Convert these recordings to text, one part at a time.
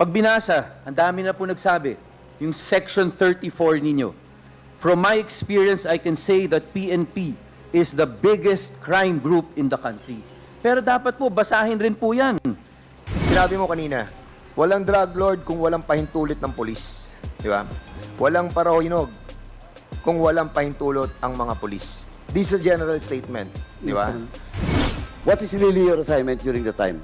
Pag binasa, ang dami na po nagsabi, yung Section 34 ninyo. From my experience, I can say that PNP is the biggest crime group in the country. Pero dapat po, basahin rin po yan. Sinabi mo kanina, walang drug lord kung walang pahintulit ng polis. Di ba? Walang parahinog kung walang pahintulot ang mga polis. This is a general statement. Di ba? What is really your assignment during the time?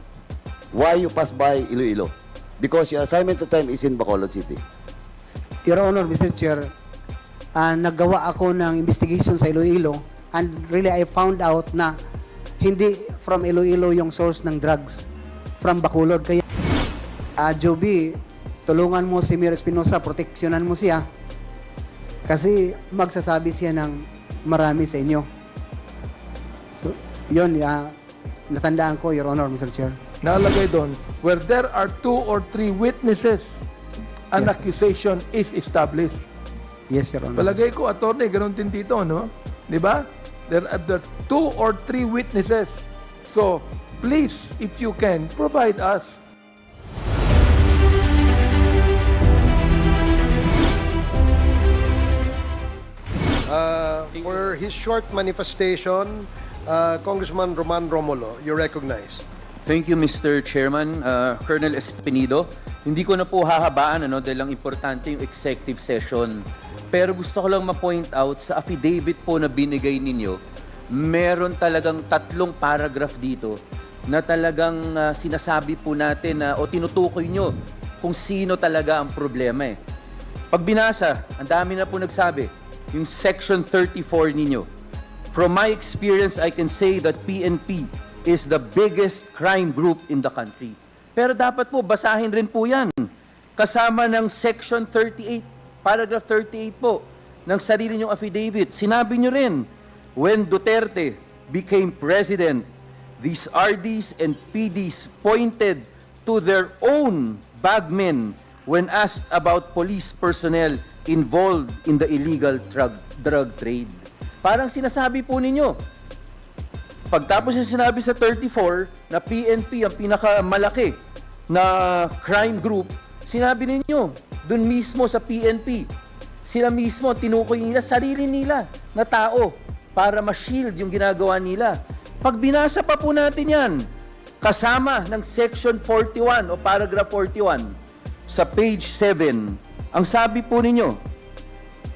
Why you pass by Iloilo? Because your assignment to time is in Bacolod City. Your Honor, Mr. Chair, naggawa ako ng investigation sa Iloilo and really I found out na hindi from Iloilo yung source ng drugs, from Bacolod. Kaya, Joby, tulungan mo si Mayor Espinosa, proteksyonan mo siya kasi magsasabi siya ng marami sa inyo. So, yun, natandaan ko, Your Honor, Mr. Chair. Nakalagay doon, where there are 2 or 3 witnesses, an Yes. accusation is established. Yes, Your Honor. Palagay ko, attorney, ganun din dito, no? Di ba? There are 2 or 3 witnesses. So, please, if you can, provide us. For his short manifestation, Congressman Roman Romulo, you recognize. Thank you, Mr. Chairman. Colonel Espinido, hindi ko na po hahabaan dahil ang importante yung executive session. Pero gusto ko lang ma-point out sa affidavit po na binigay ninyo, meron talagang 3 paragraph dito na talagang sinasabi po natin o tinutukoy nyo kung sino talaga ang problema. Pag binasa, ang dami na po nagsabi, yung Section 34 ninyo. From my experience, I can say that PNP is the biggest crime group in the country. Pero dapat po, basahin rin po yan. Kasama ng Section 38, paragraph 38 po, ng sarili nyong affidavit. Sinabi nyo rin, when Duterte became president, these RDs and PDs pointed to their own bagmen when asked about police personnel involved in the illegal drug trade. Parang sinasabi po ninyo, pagtapos yung sinabi sa 34 na PNP ang pinakamalaki na crime group, sinabi ninyo, dun mismo sa PNP, sila mismo tinukoy nila, sarili nila na tao para ma-shield yung ginagawa nila. Pag binasa pa po natin yan, kasama ng Section 41 o Paragraph 41 sa page 7, ang sabi po ninyo,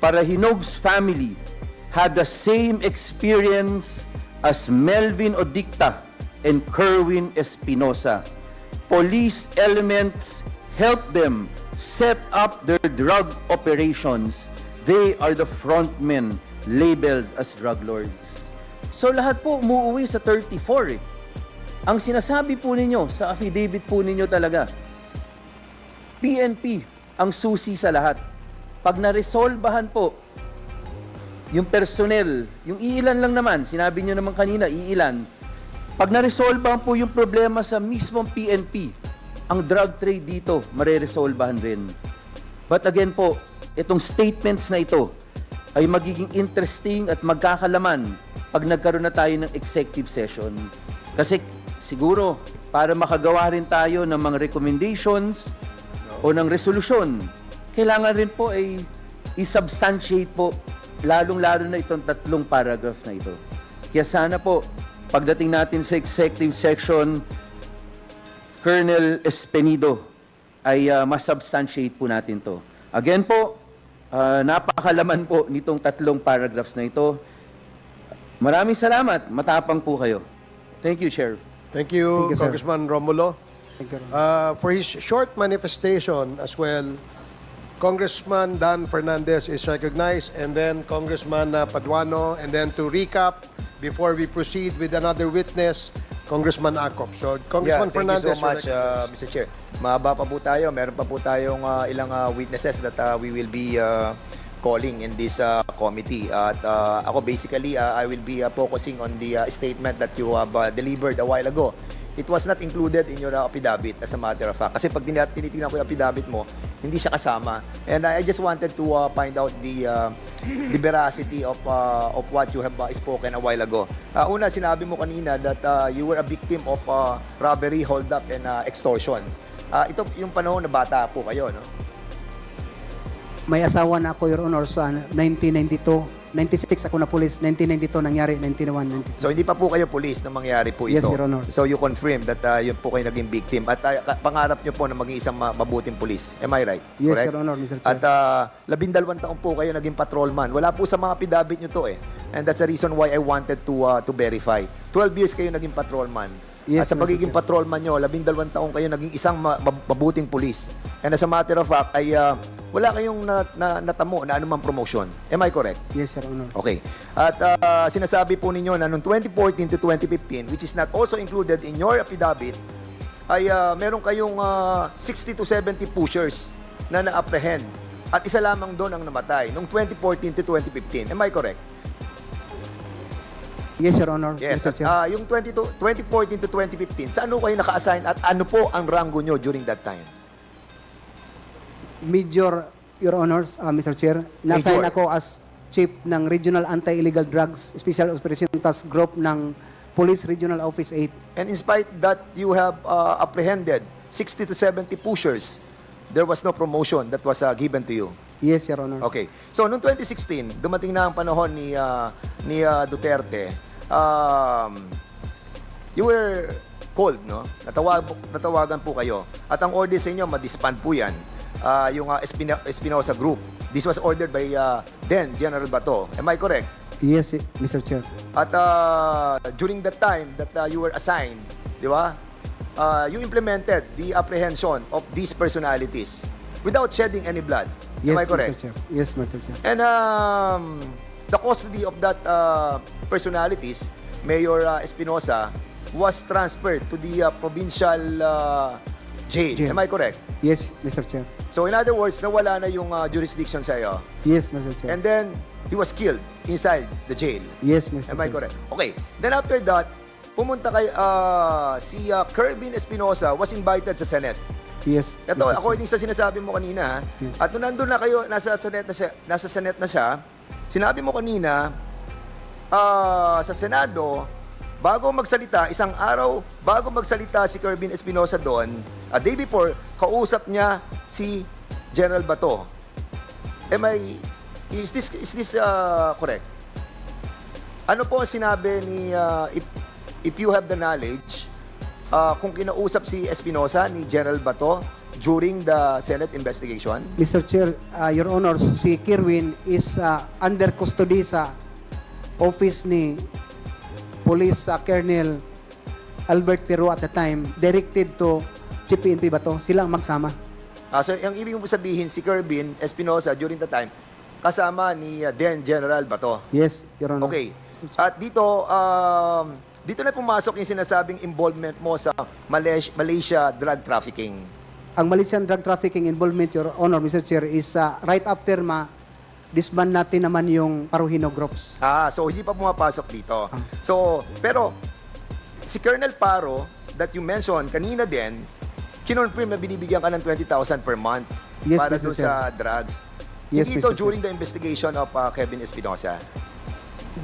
Parahinog's family had the same experience as Melvin Odicta and Kerwin Espinosa. Police elements helped them set up their drug operations. They are the frontmen labeled as drug lords. So lahat po umuwi sa 34 Ang sinasabi po ninyo sa affidavit po ninyo talaga, PNP ang susi sa lahat. Pag naresolbahan po yung personnel, yung iilan lang naman, sinabi nyo naman kanina, iilan. Pag naresolbahan po yung problema sa mismong PNP, ang drug trade dito, mareresolbahan rin. But again po, itong statements na ito ay magiging interesting at magkakalaman pag nagkaroon na tayo ng executive session. Kasi siguro, para makagawa rin tayo ng mga recommendations o ng resolusyon, kailangan rin po ay i-substantiate po lalong-lalo na itong 3 paragraph na ito. Kaya sana po, pagdating natin sa executive section, Colonel Espinido, ay masubstantiate po natin to. Again po, napakalaman po nitong 3 paragraphs na ito. Maraming salamat. Matapang po kayo. Thank you, Chair. Thank you, Thank you, sir. Congressman Romulo. Thank you. For his short manifestation as well, Congressman Dan Fernandez is recognized, and then Congressman Paduano, and then to recap, before we proceed with another witness, Congressman Acop. So, Congressman Thank Fernandez, you so much, you're recognized. Mr. Chair. Mahaba pa po tayo. Meron pa po tayong ilang witnesses that we will be calling in this committee. At ako basically, I will be focusing on the statement that you have delivered a while ago. It was not included in your affidavit, as a matter of fact. Kasi pag tinitingnan ko yung affidavit mo, hindi siya kasama. And I just wanted to find out the veracity of what you have spoken a while ago. Una, sinabi mo kanina that you were a victim of robbery, hold-up, and extortion. Ito yung panahon na bata po kayo, no? May asawa na ako, Your Honor, sa 1992. 96 ako na police, 1992 nangyari, 91, 92. So hindi pa po kayo police nang mangyari po ito. Yes, Your Honor. So you confirm that yun po kayo naging victim at pangarap nyo po na maging isang mabuting police. Am I right? Yes, Correct? Your Honor, Mr. Chair. At 12 taon po kayo naging patrolman. Wala po sa mga pidabit nyo to eh. And that's the reason why I wanted to verify. 12 years kayo naging patrolman. Yes, At sa Mr. pagiging Chair. patrolman nyo, 12 taon kayo naging isang mabuting police. And as a matter of fact, ay wala kayong natamo na anumang promotion. Am I correct? Yes, Your Honor. Okay. At sinasabi po ninyo na noong 2014 to 2015, which is not also included in your affidavit, ay meron kayong 60 to 70 pushers na na-apprehend. At isa lamang doon ang namatay noong 2014 to 2015. Am I correct? Yes, Your Honor, Yes. Mr. At, Chair. yung 2014 to 2015, saan kayo naka-assign at ano po ang rango nyo during that time? Major, Your Honors, Mr. Chair, na-assign Major. ako as Chief ng Regional Anti-Illegal Drugs Special Operation Task Group ng Police Regional Office 8. And in spite that you have apprehended 60 to 70 pushers, there was no promotion that was given to you. Yes, Your Honor. Okay. So, noong 2016, dumating na ang panahon ni Duterte. You were called, no? Natawagan po kayo. At ang order sa inyo, ma-disband po yan. Yung Espinosa Group. This was ordered by then General Bato. Am I correct? Yes, Mr. Chair. At during that time that you were assigned, di ba? You implemented the apprehension of these personalities without shedding any blood. Yes, Am I correct? Mr. Chair. Yes, Mr. Chair. And the custody of that personalities, Mayor Espinosa, was transferred to the provincial jail. Jail. Am I correct? Yes, Mr. Chair. So in other words, nawala na yung jurisdiction sa iyo. Yes, Mr. Chair. And then, he was killed inside the jail. Yes, Mr. Am I Chair. correct? Okay. Then after that, pumunta kay si Kerbin Espinosa was invited sa Senate. Yes, Ito, Mr. Chair. according sa sinasabi mo kanina, Yes. at nung nandun na kayo, nasa Senate na siya, sinabi mo kanina, sa Senado, bago magsalita, isang araw, bago magsalita si Kerbin Espinosa doon, a day before, kausap niya si General Bato. Is this correct? Ano po ang sinabi ni, if you have the knowledge, kung kinausap si Espinosa ni General Bato during the Senate investigation? Mr. Chair, Your Honors, si Kirwin is under custody sa office ni Police Colonel Albert Tiro at the time, directed to Chief PNP Bato. Sila ang magsama. So, ang ibig mo sabihin, si Kerbin Espinosa during the time, kasama ni then General Bato. Yes, Your Honor. Okay. At dito, dito na pumasok yung sinasabing involvement mo sa Malaysia drug trafficking. Ang Malaysian drug trafficking involvement, Your Honor, Mr. Chair, is right after disband natin naman yung Paruhino groups. So hindi pa pumapasok dito. So, pero si Colonel Paro that you mentioned kanina din, kinonfirm na binibigyan ka ng 20,000 per month Yes, para Mr. doon Chair. sa drugs. Yes, Hindi ito Mr. Chair. during the investigation of Kevin Espinosa.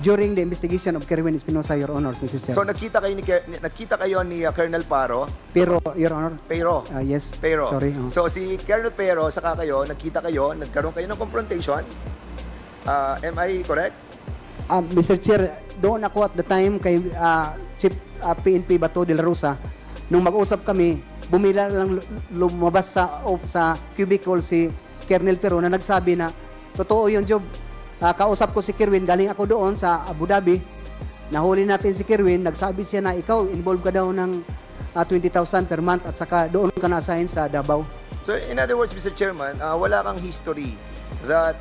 During the investigation of Kerwin Espinosa, Your Honors, Mr. Chair. So nagkita kayo ni Colonel Paro, Pero, Your Honor, Pero, yes, Pero. sorry. So si Colonel Pero, saka kayo, nagkita kayo, nagkaroon kayo ng confrontation. Am I correct? Mr. Chair, doon ako at the time kay Chief PNP Bato de la Rosa, nung mag-usap kami, bumila lang lumabas sa cubicle si Colonel Pero na nagsabi na, totoo yung job. Kausap ko si Kerwin, galing ako doon sa Abu Dhabi. Nahuli natin si Kerwin, nagsabi siya na ikaw, involved ka daw ng 20,000 per month at saka doon ka na-assign sa Davao. So in other words, Mr. Chairman, wala kang history that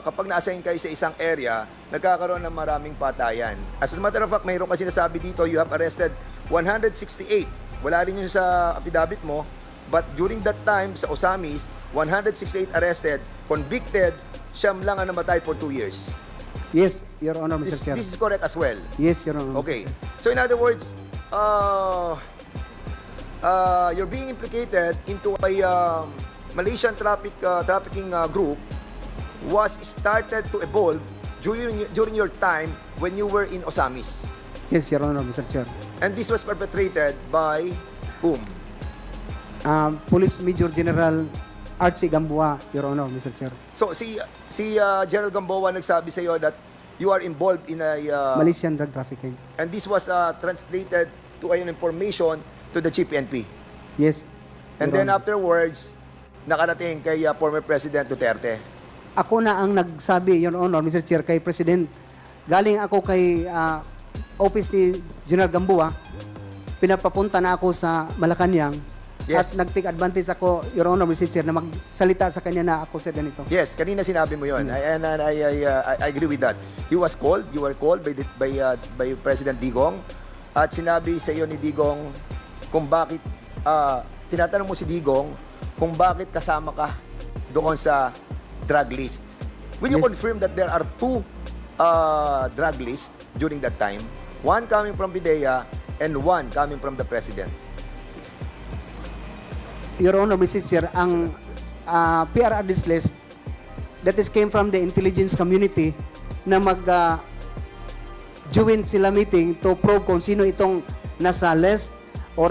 kapag na-assign kayo sa isang area, nagkakaroon ng maraming patayan. As a matter of fact, mayroon ka sinasabi dito, you have arrested 168. Wala rin yun sa affidavit mo, but during that time, sa Osamis, 168 arrested, convicted, siyam lang ang namatay for 2 years. Yes, Your Honor, Mr. Chair. This is correct as well. Yes, Your Honor. Okay. So in other words, you're being implicated into a Malaysian trafficking group was started to evolve during your time when you were in Osamis. Yes, Your Honor, Mr. Chair. And this was perpetrated by whom? Police Major General Archie Gamboa, Your Honor, Mr. Chair. So si General Gamboa nagsabi sa iyo that you are involved in a Malaysian drug trafficking. and this was translated to an information to the Chief PNP. Yes. And Your then Honor. afterwards, nakarating kay former President Duterte. Ako na ang nagsabi, Your Honor, Mr. Chair, kay President. Galing ako kay office ni General Gamboa. Pinapapunta na ako sa Malacanang. Yes. At nag-take advantage ako, Your Honor, Mr. Chair, na magsalita sa kanya na ako sa ganito. Yes, kanina sinabi mo 'yon. I agree with that. You were called by President Digong at sinabi sa iyo ni Digong kung bakit tinatanong mo si Digong kung bakit kasama ka doon sa drug list. Will you Yes. confirm that there are two drug lists during that time? One coming from Bidea and one coming from the President. Your Honor, Mr. Chair, ang PRRD's list that is came from the intelligence community na join sila meeting to probe kung sino itong nasa list or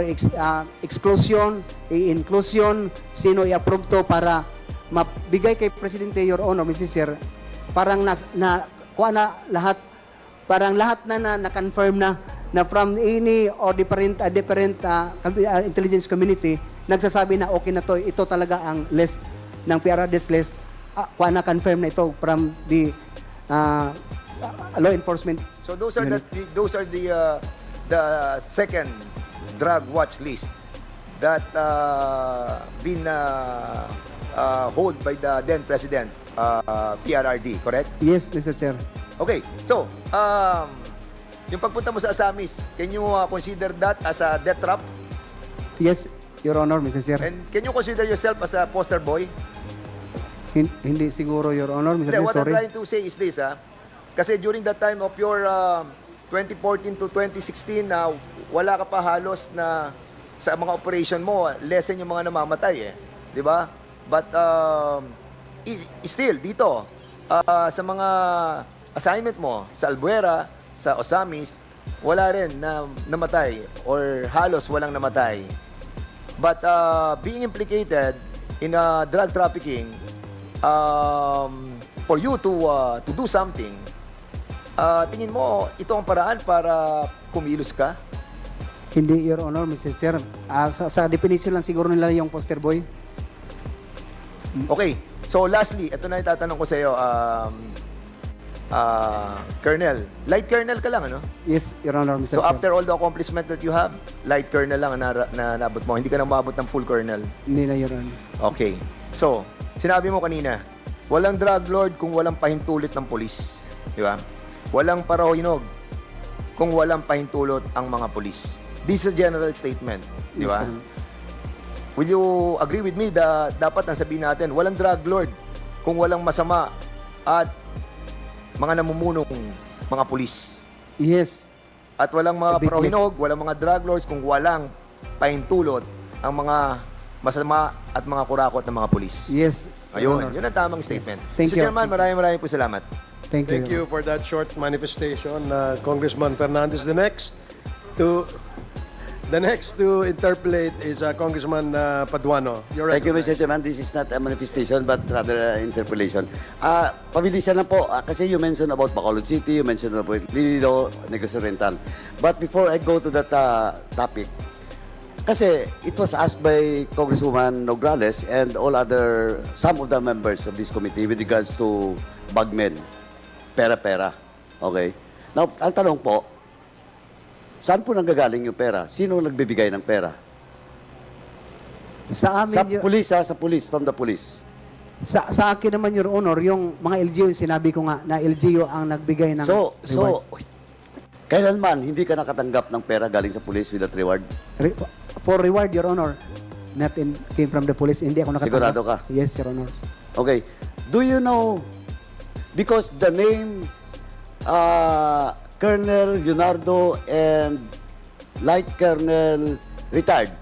exclusion, inclusion, sino i-approve to para mabigay kay Presidente, Your Honor, Mr. Chair, parang kuha na lahat, parang lahat na confirm na from any or different intelligence community, nagsasabi na okay na to, ito talaga ang list ng PRRD's list, kuha na confirm na ito from the law enforcement. So those are unit. the second drug watch list that been hold by the then President PRRD, correct? Yes, Mr. Chair. Okay, so yung pagpunta mo sa Asamis, can you consider that as a death trap? Yes, Your Honor, Mr. Chair. And can you consider yourself as a poster boy? Hindi siguro, Your Honor, Mr. Hindi, Chair, what I'm sorry. trying to say is this, kasi during that time of your 2014 to 2016, wala ka pa halos na sa mga operation mo, lessen yung mga namamatay di ba? But still, dito, sa mga assignment mo, sa Albuera, sa Osamis, wala rin na namatay or halos walang namatay. But being implicated in drug trafficking, for you to do something, tingin mo ito ang paraan para kumilos ka? Hindi, Your Honor, Mr. Chair. Sa definition lang siguro nila yung poster boy. Okay. So lastly, ito na itatanong ko sa iyo, Colonel. Light Colonel ka lang, ano? Yes, Your Honor, Mr. So Chair. after all the accomplishment that you have, Light Colonel lang ang naabot mo. Hindi ka na umabot ng full Colonel. Hindi na, Your Honor. Okay. So, sinabi mo kanina, walang drug lord kung walang pahintulot ng polis. Di ba? Walang parahinog kung walang pahintulot ang mga polis. This is a general statement. Di ba? Yes, Your Honor. Will you agree with me na dapat ang sabihin natin, walang drug lord kung walang masama at mga namumunong mga pulis. Yes. At walang mga A big parahinog, walang mga drug lords kung walang pahintulot ang mga masama at mga kurakot ng mga pulis. Yes, Your Ayun, Honor. yun ang tamang statement. Thank Mr. you. Chairman, maraming po salamat. Thank Thank you. you for that short manifestation, Congressman Fernandez. The next to interpolate is Congressman Paduano. You're Thank you, Mr. recognized. Chairman. This is not a manifestation but rather interpolation. Pabilisan lang po, kasi you mentioned about Bacolod City, you mentioned about Lilo, Negros Oriental. But before I go to that topic, kasi it was asked by Congresswoman Nograles and some of the members of this committee with regards to bagmen, pera-pera. Okay? Now, ang tanong po, saan po nanggagaling yung pera? Sino nagbibigay ng pera? Sa amin, Sa police, from the police. sa akin naman, Your Honor, yung mga LGU, yung sinabi ko nga, na LGU ang nagbigay ng So, reward. kailanman hindi ka nakatanggap ng pera galing sa police with that reward? For reward, Your Honor, came from the police, hindi ako nakatanggap. Sigurado ka? Yes, Your Honor. Okay. Do you know, because the name Colonel Leonardo and Light Colonel retired,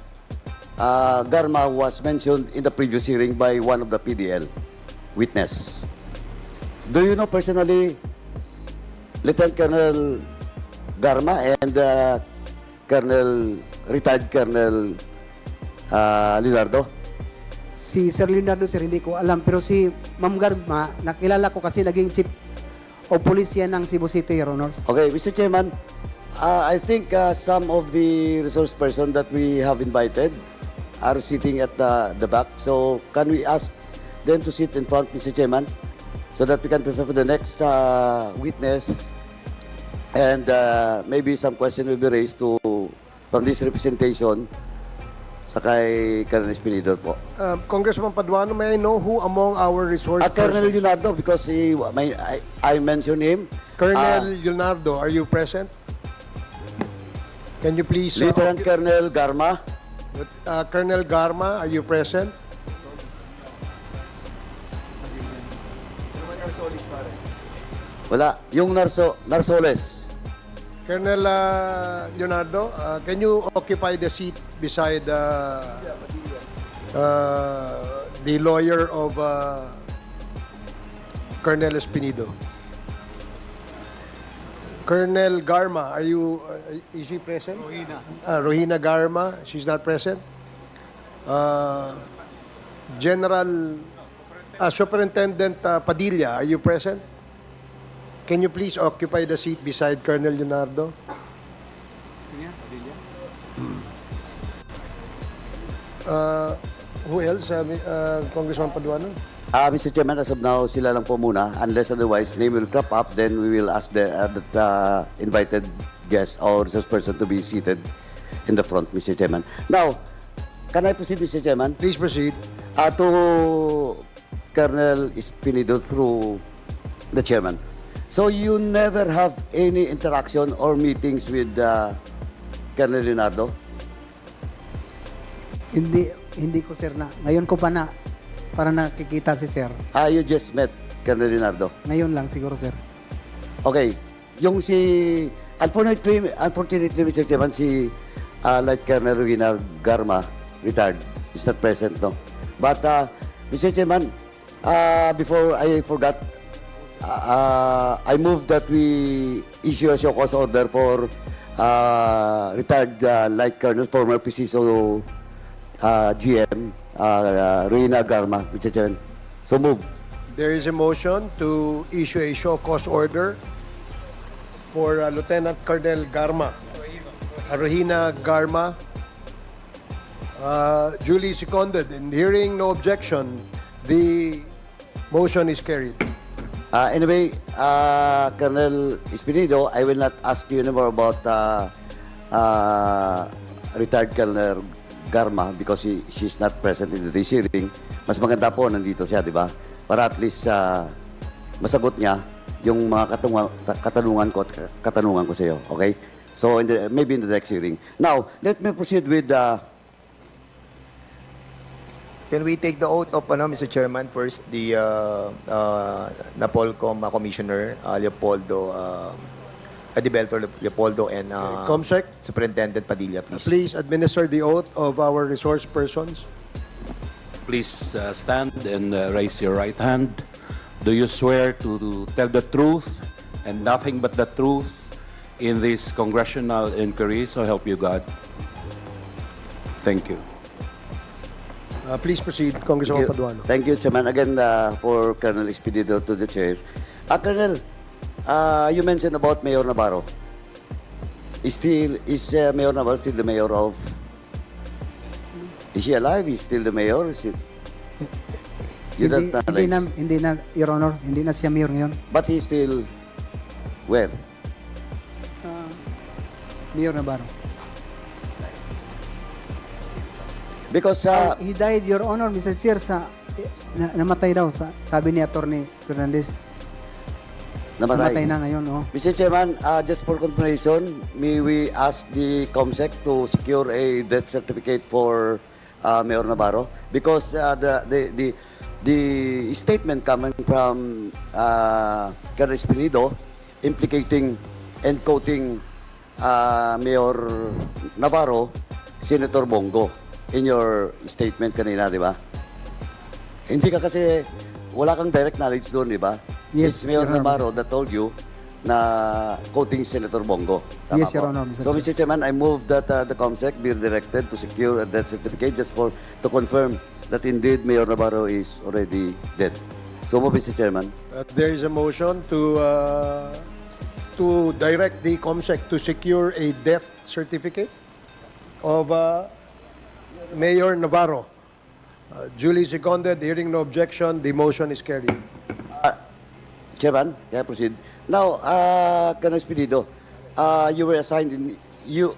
Garma was mentioned in the previous hearing by one of the PDL witness. Do you know personally Lieutenant Colonel Garma and retired Colonel Leonardo? Si Sir Leonardo, sir, hindi ko alam. Pero si Ma'am Garma, nakilala ko kasi naging chief o police yan ng Cebu City, Your Honors. Okay, Mr. Chairman, I think some of the resource person that we have invited are sitting at the back. So can we ask them to sit in front, Mr. Chairman, so that we can prepare for the next witness, and maybe some question will be raised from this representation sa kay Colonel Espinido po. Congressman Paduano, may I know who among our resource Colonel persons? Leonardo, because I mentioned him. Colonel Leonardo, are you present? Can you please... Lieutenant Colonel Garma. Colonel Garma, are you present? Wala. Yung Narsoles. Colonel Leonardo, can you occupy the seat beside the lawyer of Colonel Espinido? Colonel Garma, is she present? Rohina Garma, she's not present. Superintendent Padilla, are you present? Can you please occupy the seat beside Colonel Leonardo? Who else? Congressman Paduano? Mr. Chairman, as of now, sila lang po muna. Unless otherwise, name will crop up, then we will ask the invited guest or resource person to be seated in the front, Mr. Chairman. Now, can I proceed, Mr. Chairman? Please proceed. To Colonel Espinido through the chairman. So you never have any interaction or meetings with Colonel Leonardo? Hindi ko, sir, na. Ngayon ko pa na, para nakikita si sir. You just met Colonel Leonardo? Ngayon lang siguro, sir. Okay. Yung si... Unfortunately, Mr. Chairman, si Light Colonel Rowena Garma, retired, is not present, no? But, Mr. Chairman, before I forgot, I move that we issue a show cause order for retired Light Colonel, former PCSO GM, Rowena Garma, Mr. Chairman. So move. There is a motion to issue a show cause order for Lieutenant Colonel Garma, Rohina Garma, duly seconded. In hearing no objection, the motion is carried. Anyway, Colonel Espinido, I will not ask you anymore about retired Colonel Garma because she's not present in today's hearing. Mas maganda po nandito siya, di ba? Para at least masagot niya yung mga katanungan ko sa iyo. Okay? So, maybe in the next hearing. Now, let me proceed with Can we take the oath of, Mr. Chairman, first, the Napolcom Commissioner Leopoldo, Adibelto Leopoldo, and Comsec, Superintendent Padilla, please. please administer the oath of our resource persons. Please stand and raise your right hand. Do you swear to tell the truth and nothing but the truth in this congressional inquiry? So help you God. Thank you. Please proceed, Congressman Paduano. Thank you, Chairman. Again, for Colonel Espinido to the chair. Colonel, you mentioned about Mayor Navarro. Is Mayor Navarro still the mayor of... Is she alive? Is still the mayor? Hindi na, Your Honor, hindi na siya mayor ngayon. But he's still... Where? Mayor Navarro. Because... He died, Your Honor, Mr. Chair, namatay daw, sabi ni Attorney Fernandez. Namatay na ngayon, oh. Mr. Chairman, just for confirmation, may we ask the COMSEC to secure a death certificate for Mayor Navarro? Because the statement coming from Colonel Espinido implicating and quoting Mayor Navarro, Senator Bongo, in your statement kanina, di ba? Hindi ka kasi, wala kang direct knowledge doon, di ba? Yes, It's Mayor Your Honor. Navarro that told you na quoting Senator Bongo. Tama Yes, Your po? Honor, Mr. So, Chair. Mr. Chairman, I move that the COMSEC be directed to secure a death certificate just to confirm that indeed Mayor Navarro is already dead. So, move, Mr. Chairman. There is a motion to direct the COMSEC to secure a death certificate of Mayor Navarro. Duly seconded, hearing no objection, the motion is carried. Chairman, can I proceed? Now, Colonel Espinido, you were assigned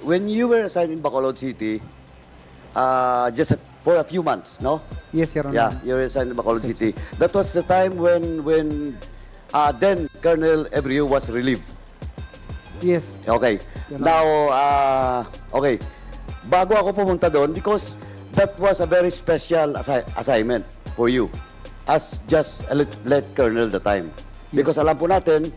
when you were assigned in Bacolod City, just for a few months, no? Yes, Your Honor. Yeah, you were assigned in Bacolod City. That was the time when then Colonel Ebriu was relieved. Yes. Okay. Now, okay. Bago ako pumunta doon, because that was a very special assignment for you as just a lieutenant colonel the time. Because alam po natin,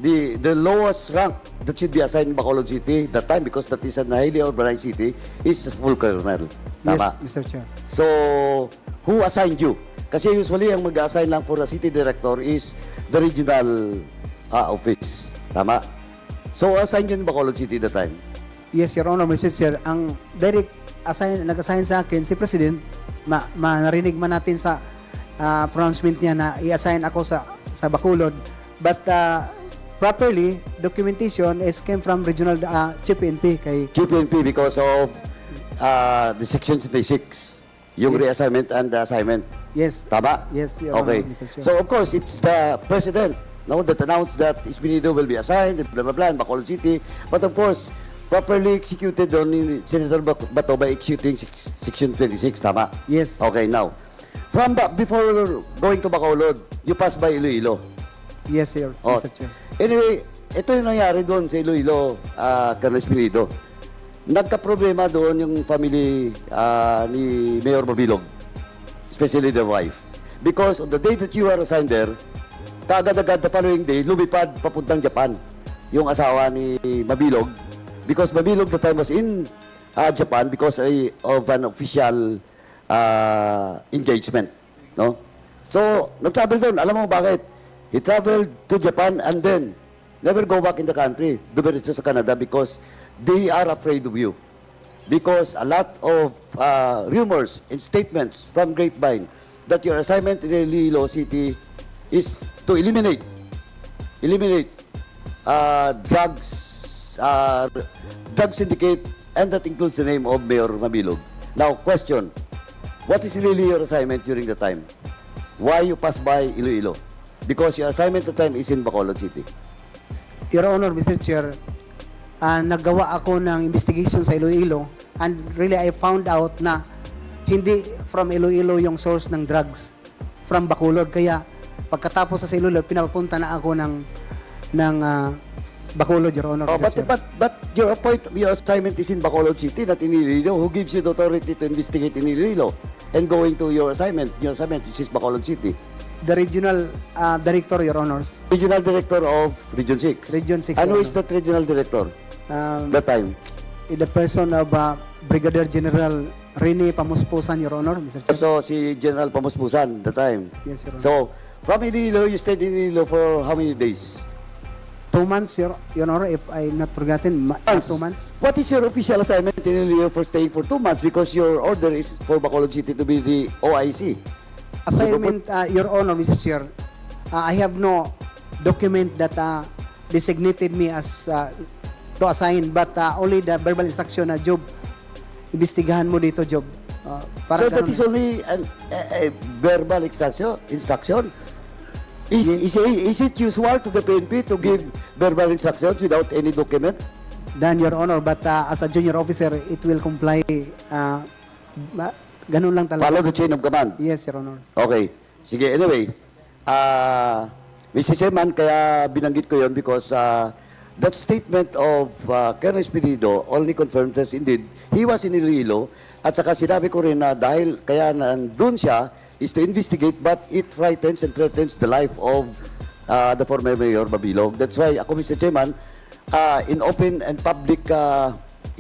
the lowest rank that should be assigned in Bacolod City that time, because that is a highly urbanized city, is full colonel. Tama? Yes, Mr. Chair. So, who assigned you? Kasi usually, ang mag-assign lang for the city director is the regional office. Tama? So, assigned yun in Bacolod City that time? Yes, Your Honor, Mr. Chair. Ang nag-assign sa akin si President, narinig man natin sa pronouncement niya na i-assign ako sa Bacolod. But properly, documentation came from regional Chief PNP kay GPNP because of the Section 36, yung reassignment and the assignment. Yes. Tama? Yes, Your Okay. Honor, Mr. Chair. So, of course, it's the President that announced that Espinido will be assigned, and blah, blah, blah, in Bacolod City. But, of course, properly executed on Senator Bato by executing Section 26. Tama? Yes. Okay, now, before going to Bacolod, you passed by Iloilo. Yes, Your Oh, Mr. Chair. anyway, ito yung nangyari doon sa Iloilo, Colonel Espinido. Nagka-problema doon yung family ni Mayor Mabilog, especially the wife. Because on the day that you were assigned there, kaagad-agad the following day, lumipad papuntang Japan yung asawa ni Mabilog. Because Mabilog the time was in Japan because of an official engagement. No? So, nag-travel doon. Alam mo bakit? He traveled to Japan and then never go back in the country. Dumiretso sa Canada because they are afraid of you. Because a lot of rumors and statements from Grapevine that your assignment in Iloilo City is to eliminate drug syndicate, and that includes the name of Mayor Mabilog. Now, question, what is really your assignment during the time? Why you pass by Iloilo? Because your assignment at the time is in Bacolod City. Your Honor, Mr. Chair, naggawa ako ng investigation sa Iloilo and really I found out na hindi from Iloilo yung source ng drugs, from Bacolod. Kaya pagkatapos sa Iloilo, pinapunta na ako ng Bacolod, Your Honor, Oh, Mr. Chair. but your assignment is in Bacolod City, not in Iloilo. Who gives you the authority to investigate in Iloilo and going to your assignment which is Bacolod City? The regional director, Your Honors. Regional Director of Region 6. Region 6, Ano Your is that Regional Director Um, that time? in the person of Brigadier General Rene Pamuspusan, Your Honor, Mr. Chair. So, si General Pamuspusan that time. Yes, Your Honor. So, from Iloilo, you stayed in Iloilo for how many days? 2 months, Your Honor, if I'm not forgotten, 2 months. What is your official assignment in Iloilo for staying for 2 months? Because your order is for Bacolod City to be the OIC. Assignment, Your Honor, Mr. Chair, I have no document that designated me as to assign, but only the verbal instruction na job. Imbestigahan mo dito, job. So that is only a verbal instruction? Is it usual to the PNP to give verbal instructions without any document? Done, Your Honor, but as a junior officer, it will comply. Ganun lang talaga. Follow the chain of command? Yes, Your Honor. Okay. Sige, anyway. Mr. Chairman, kaya binanggit ko yon because that statement of Colonel Espinido only confirmed that indeed he was in Iloilo, at saka sinabi ko rin na dahil kaya nandun siya is to investigate, but it frightens and threatens the life of the former Mayor Mabilog. That's why ako, Mr. Chairman, in open and public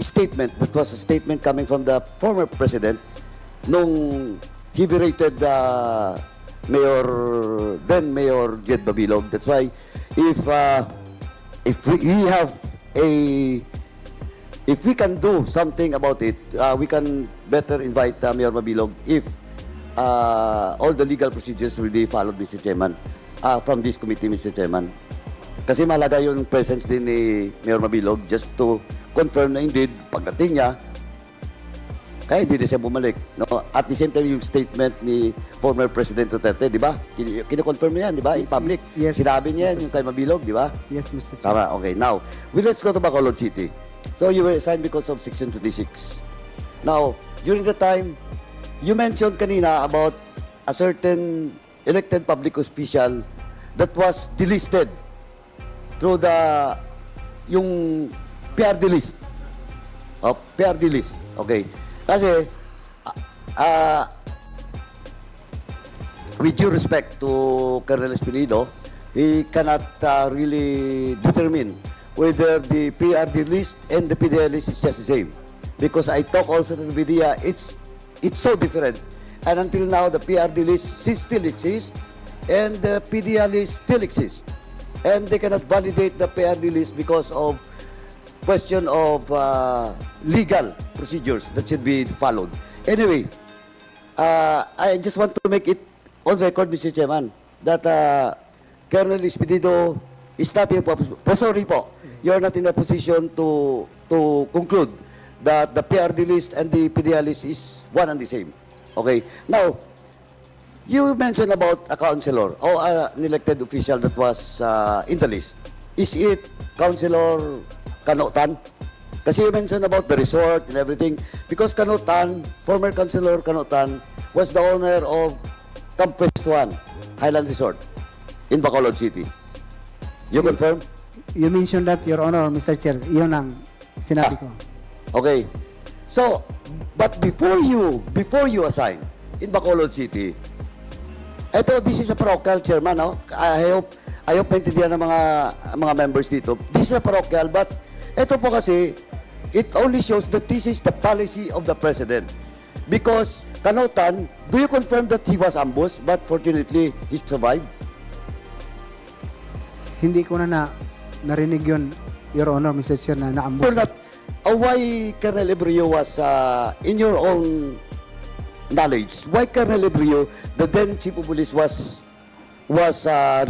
statement, that was a statement coming from the former President, nung he berated then Mayor Jed Mabilog. That's why if if we have if we can do something about it, we can better invite Mayor Mabilog if all the legal procedures will be followed, Mr. Chairman, from this committee, Mr. Chairman. Kasi mahalaga yung presence din ni Mayor Mabilog just to confirm na indeed, pagdating niya, kaya hindi na siya bumalik. No? At the same time, yung statement ni former President Duterte, di ba? Kino-confirm niya yan, di ba? In public. Yes. Sinabi niya Yes, yan, yung kay Mabilog, di ba? Yes, Mr. Chair. Tama, okay. Now, let's go to Bacolod City. So, you were assigned because of Section 26. Now, during the time, you mentioned kanina about a certain elected public official that was delisted through yung PRD list. PRD list. Okay. Kasi, with due respect to Colonel Espinido, he cannot really determine whether the PRD list and the PDL list is just the same. Because I talk also to the media, it's so different. And until now, the PRD list still exists and the PDL list still exists. And they cannot validate the PRD list because of question of legal procedures that should be followed. Anyway, I just want to make it on record, Mr. Chairman, that Colonel Espinido is not in sorry po, you're not in a position to conclude that the PRD list and the PDL list is one and the same. Okay. Now, you mentioned about a councilor or an elected official that was in the list. Is it Councilor Kanotan? Kasi you mentioned about the resort and everything. Because Kanotan, former Councilor Kanotan, was the owner of Camp West 1, Highland Resort, in Bacolod City. You confirm? You mentioned that, Your Honor, Mr. Chair. Yun ang sinabi ko. Okay. So, but before you assign in Bacolod City, this is a parochial, Chairman, no? I hope maintindihan ng mga members dito. This is a parochial, but ito po kasi, it only shows that this is the policy of the President. Because, Kanotan, do you confirm that he was ambushed, but fortunately, he survived? Hindi ko narinig yun, Your Honor, Mr. Chair, na naambos. Or not, why Colonel Ebrio was, in your own knowledge, why Colonel Ebrio, the then Chief of Police, was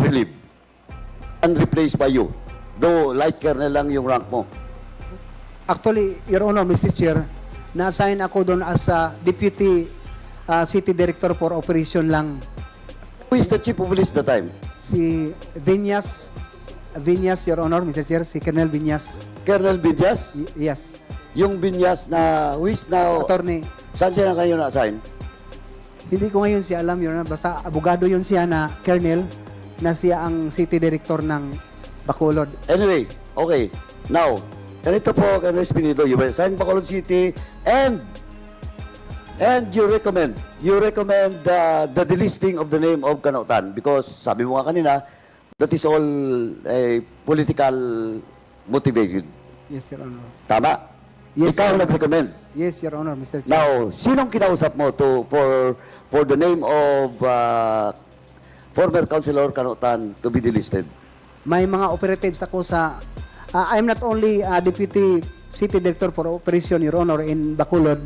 relieved and replaced by you? Though like Colonel lang yung rank mo. Actually, Your Honor, Mr. Chair, na-assign ako doon as Deputy City Director for Operation lang. Who is the Chief of Police that time? Si Vinyas, Your Honor, Mr. Chair, si Colonel Vinyas. Colonel Binyas? Yes. Yung Binyas na, who is now, Attorney. saan siya na kayo na-assign? Hindi ko ngayon siya alam, Your Honor. Basta abogado yun siya na Colonel, na siya ang City Director ng Bacolod. Anyway, okay. Now, ganito po, Colonel Espinido, you were assigned Bacolod City and you recommend the delisting of the name of Kanotan because sabi mo nga kanina, that is all political motivated. Yes, Your Honor. Tama? Yes, Ikaw Your Honor. nag-recommend. Yes, Your Honor, Mr. Chair. Now, sinong kinausap mo for the name of former Councilor Kanotan to be delisted? May mga operatives ako sa I'm not only Deputy City Director for Operation, Your Honor, in Bacolod.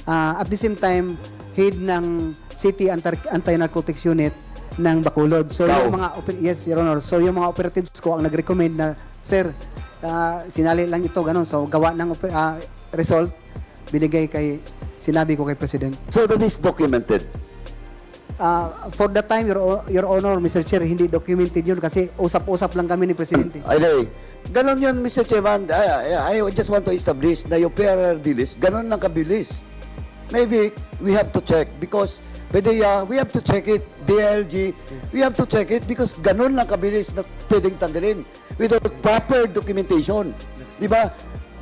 At the same time, head ng City Anti-Narcotics Unit ng Bacolod. So Ikaw? yung mga yes, Your Honor. So yung mga operatives ko ang nag-recommend na, sir, sinali lang ito ganun. So gawa ng result binigay sinabi ko kay President. So that is documented. For the time, Your Honor, Mr. Chair, hindi documented yun kasi usap-usap lang kami ni Presidente. Anyway, ganon yun, Mr. Chairman. I just want to establish na yung PRRD list, ganon lang kabilis. Maybe we have to check because PDEA, we have to check it. DLG, we have to check it because ganon lang kabilis na pwedeng tanggalin without proper documentation. Di ba?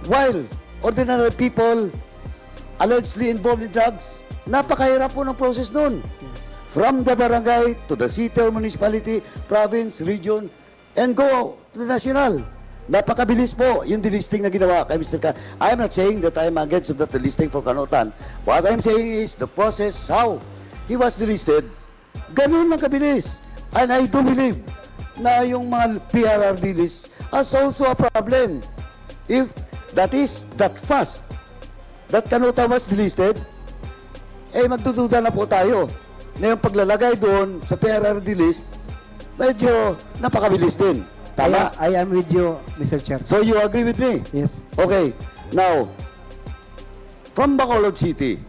While ordinary people allegedly involved in drugs, napakahirap po ng process nun. From the barangay to the city or municipality, province, region, and go to the national. Napakabilis po yung delisting na ginawa kay Mr. Ka. I am not saying that I am against that delisting for Kanotan. What I am saying is the process how he was delisted, ganun lang kabilis. And I do believe na yung mga PRRD list as also a problem. If that is that fast, that Kanutan was delisted, eh magdududa na po tayo na yung paglalagay doon sa PRRD list, medyo napakabilis din. Tama? I am with you, Mr. Chair. So you agree with me? Yes. Okay. Now, from Bacolod City,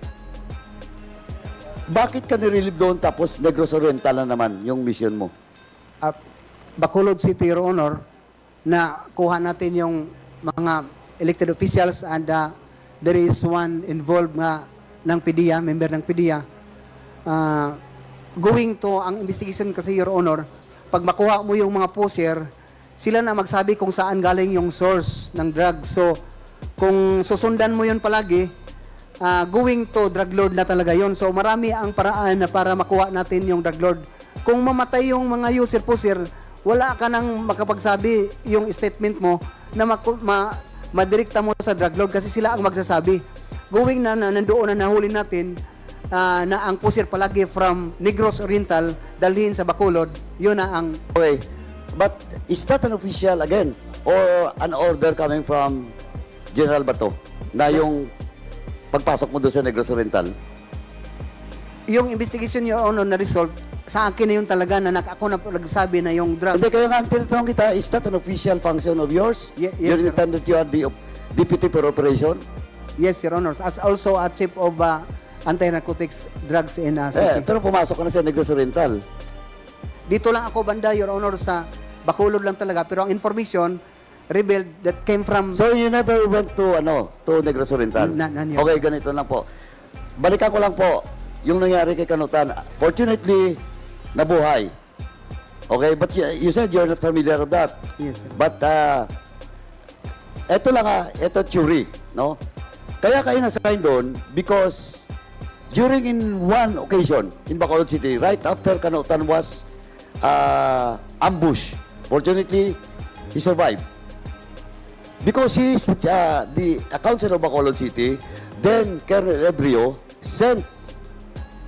bakit ka nirelieve doon tapos Negros Oriental na naman yung mission mo? Bacolod City, Your Honor, na kuha natin yung mga elected officials and there is one involved nga ng PDEA, member ng PDEA. Going to ang investigation kasi, Your Honor, pag makuha mo yung mga poser, sila na magsabi kung saan galing yung source ng drug. So, kung susundan mo yun palagi, going to drug lord na talaga yon. So marami ang paraan na para makuha natin yung drug lord. Kung mamatay yung mga user poser, wala ka nang makapagsabi yung statement mo na madirekta mo sa drug lord kasi sila ang magsasabi. Going na nandoon na nahuli natin na ang poser palagi from Negros Oriental dalhin sa Bacolod, yun na ang... Okay. But is that an official again? Or an order coming from General Bato na yung pagpasok mo doon sa Negros Oriental? Yung investigation, Your Honor, na result, sa akin na yun talaga na ako na nagsabi na yung drugs. Hindi, kaya nga ang tinatanong kita, is that an official function of yours? Yes, During the sir. time that you are the deputy for operation? Yes, Your Honor. As also a chief of anti-narcotics drugs in city. Pero pumasok ka na sa Negros Oriental. Dito lang ako banda, Your Honor, sa Bacolod lang talaga. Pero ang information revealed that came from... So you never went to Negros Oriental? None yun. Okay, ganito lang po. Balikan ko lang po yung nangyari kay Kanutan. Fortunately, nabuhay. Okay, but you said you're not familiar with that. Yes, sir. But eto lang eto theory, no? Kaya kayo nasign doon because during in one occasion in Bacolod City, right after Kanutan was ambush. Fortunately, he survived. Because he is the council of Bacolod City, then Colonel Ebrio sent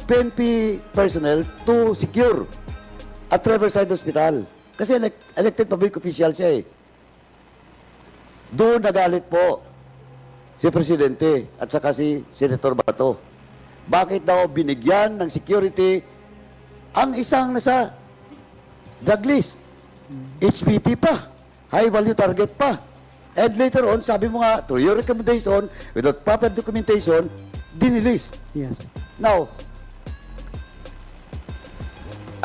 PNP personnel to secure at Riverside Hospital. Kasi elected public official siya eh. Doon nagalit po si Presidente at saka si Senator Bato. Bakit daw binigyan ng security ang isang nasa drug list? HPT pa. High value target pa. And later on, sabi mo nga, through your recommendation, without proper documentation, dinilist. Yes. Now,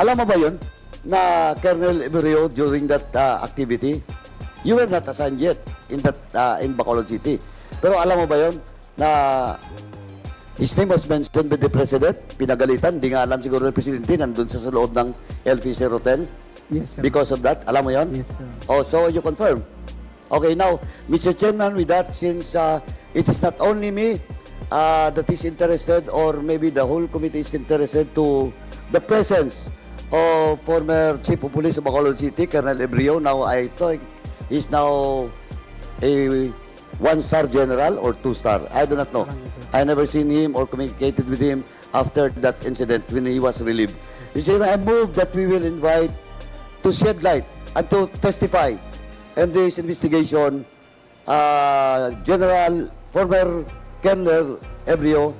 alam mo ba yun na Colonel Emerio during that activity, you were not assigned yet in Bacolod City. Pero alam mo ba yun na his name was mentioned by the President, pinagalitan, di nga alam siguro ng Presidente, nandun sa loob ng El Fisher Hotel. Yes, sir. Because of that, alam mo yun? Yes, sir. Oh, so you confirm. Okay, now, Mr. Chairman, with that, since it is not only me that is interested or maybe the whole committee is interested to the presence of former Chief of Police of Bacolod City, Colonel Ebrio. Now, I think he's now a one-star general or two-star. I do not know. I never seen him or communicated with him after that incident when he was relieved. Mr. Chairman, I move that we will invite to shed light and to testify in this investigation, former Colonel Ebrio,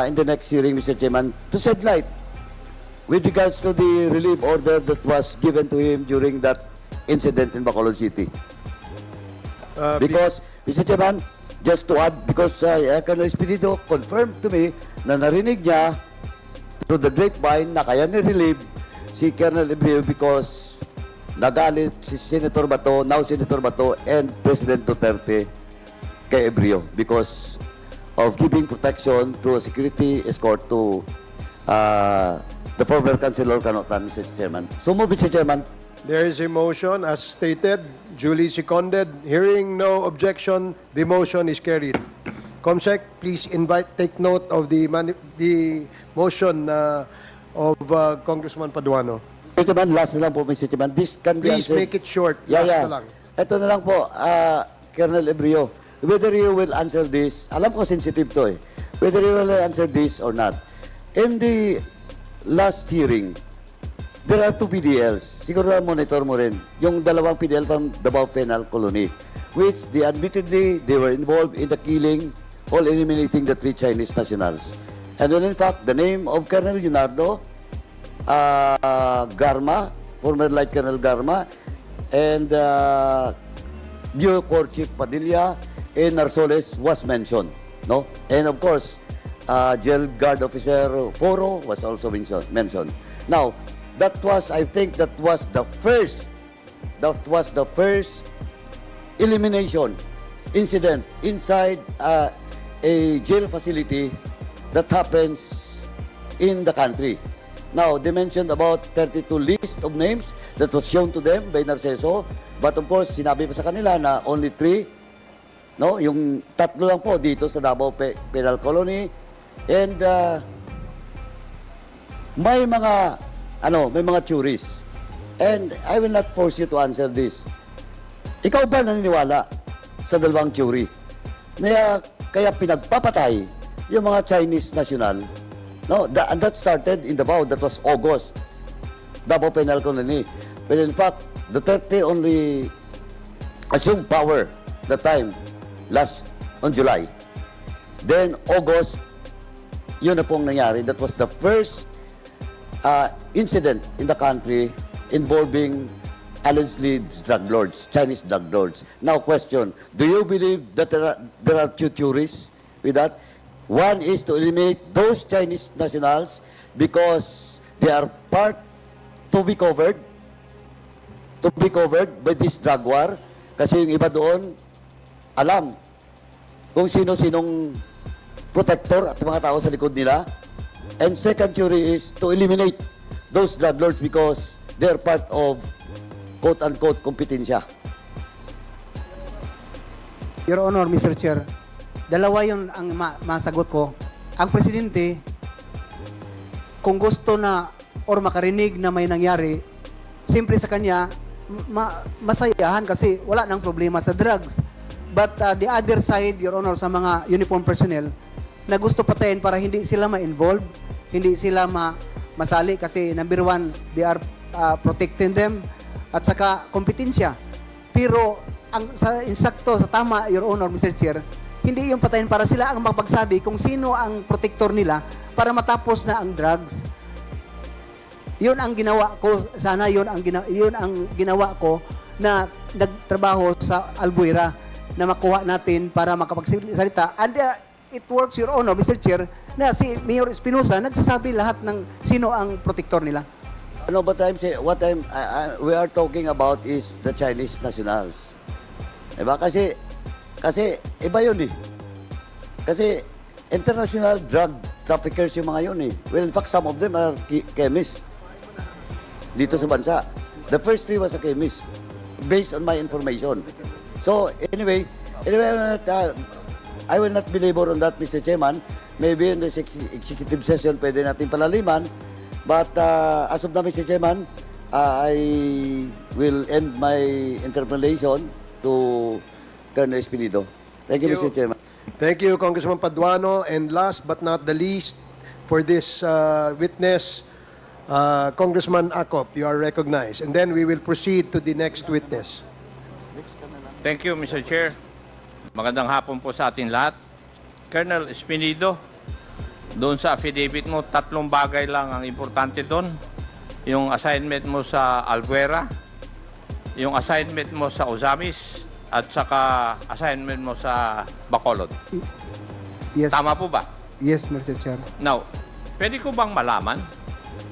in the next hearing, Mr. Chairman, to shed light with regards to the relief order that was given to him during that incident in Bacolod City. Because, Mr. Chairman, just to add, because Colonel Espinido confirmed to me na narinig niya through the grapevine na kaya ni-relieve si Colonel Ebrio because nagalit si Senator Bato, now Senator Bato, and President Duterte kay Ebrio because of giving protection through a security escort to the former Councilor Kanutan, Mr. Chairman. So move, Mr. Chairman. There is a motion as stated, duly seconded. Hearing no objection, the motion is carried. Comsec, please take note of the motion of Congressman Paduano. Mr. Chairman, last na lang po, Mr. Chairman. This can be Please answered. make it short. Yeah, Last yeah. na lang. Ito na lang po, Colonel Ebrio. Whether you will answer this, alam ko sensitive to eh. Whether you will answer this or not. In the last hearing, there are two PDLs. Siguro na monitor mo rin. Yung dalawang PDL from Davao Penal Colony, which they admittedly, they were involved in the killing or eliminating the 3 Chinese nationals. And when in fact, the name of Colonel Leonardo Garma, former Light Colonel Garma, and Bureau Corps Chief Padilla and Narsoles was mentioned. No? And of course, Jail Guard Officer Foro was also mentioned. Now, that was, I think, that was the first elimination incident inside a jail facility that happens in the country. Now, they mentioned about 32 list of names that was shown to them by Narciso, but of course, sinabi pa sa kanila na only 3, no? Yung 3 lang po dito sa Davao Penal Colony, and may mga theories. And I will not force you to answer this. Ikaw ba naniniwala sa dalawang theory? Kaya pinagpapatay yung mga Chinese national? No, and that started in Davao. That was August. Davao Penal Colony. But in fact, Duterte only assumed power that time, on July. Then August, yun na pong nangyari. That was the first incident in the country involving allegedly drug lords, Chinese drug lords. Now, question: do you believe that there are 2 theories with that? One is to eliminate those Chinese nationals because they are part to be covered by this drug war. Kasi yung iba doon, alam kung sino-sinong protector at mga tao sa likod nila. And second theory is to eliminate those drug lords because they're part of quote-unquote kompetensya. Your Honor, Mr. Chair, dalawa yun ang masagot ko. Ang presidente, kung gusto na or makarinig na may nangyari, simple sa kanya, masayahan kasi wala nang problema sa drugs. But the other side, Your Honor, sa mga uniform personnel, na gusto patayin para hindi sila ma-involve, hindi sila masali kasi number 1, they are protecting them at saka kompetensya. Pero sa insakto, sa tama, Your Honor, Mr. Chair, hindi yung patayin para sila ang mapagsabi kung sino ang protector nila para matapos na ang drugs. Yun ang ginawa ko, sana yun ang ginawa ko na nagtrabaho sa Albuera na makuha natin para makapagsalita. And it works, Your Honor, Mr. Chair, na si Mayor Espinosa nagsasabi lahat ng sino ang protector nila. No, but we are talking about is the Chinese nationals. Diba? Kasi iba yun eh. Kasi international drug traffickers yung mga yun eh. Well, in fact, some of them are chemists dito sa bansa. The first 3 was a chemist based on my information. So, anyway, I will not belabor on that, Mr. Chairman. Maybe in this executive session, pwede natin palaliman. But as of now, Mr. Chairman, I will end my interpellation to Colonel Espinido. Thank you, Mr. Chairman. Thank you, Congressman Paduano. And last but not the least, for this witness, Congressman Acop, you are recognized. And then we will proceed to the next witness. Thank you, Mr. Chair. Magandang hapon po sa atin lahat. Colonel Espinido, doon sa affidavit mo, 3 bagay lang ang importante doon. Yung assignment mo sa Albuera, yung assignment mo sa Ozamis, at saka assignment mo sa Bacolod. Yes. Tama po ba? Yes, Mr. Chair. Now, pwede ko bang malaman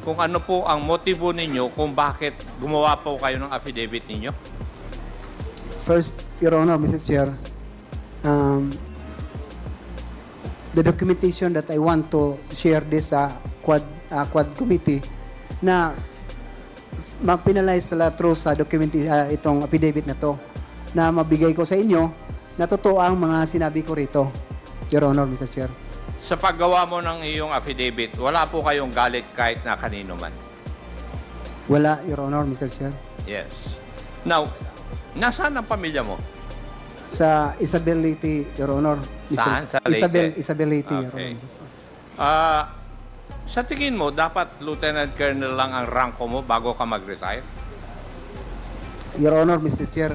kung ano po ang motibo ninyo kung bakit gumawa po kayo ng affidavit ninyo? First, Your Honor, Mr. Chair, the documentation that I want to share this Quad Committee na ma-penalize tala through sa itong affidavit na to na mabigay ko sa inyo na totoo ang mga sinabi ko rito, Your Honor, Mr. Chair. Sa paggawa mo ng iyong affidavit, wala po kayong galit kahit na kanino man? Wala, Your Honor, Mr. Chair. Yes. Now, nasaan ang pamilya mo? Sa Isabel Leyte, Your Honor. Saan? Sa Leyte? Isabel Leyte, Your Okay. Honor. Sa tingin mo, dapat Lieutenant Colonel lang ang ranko mo bago ka mag-retire? Your Honor, Mr. Chair,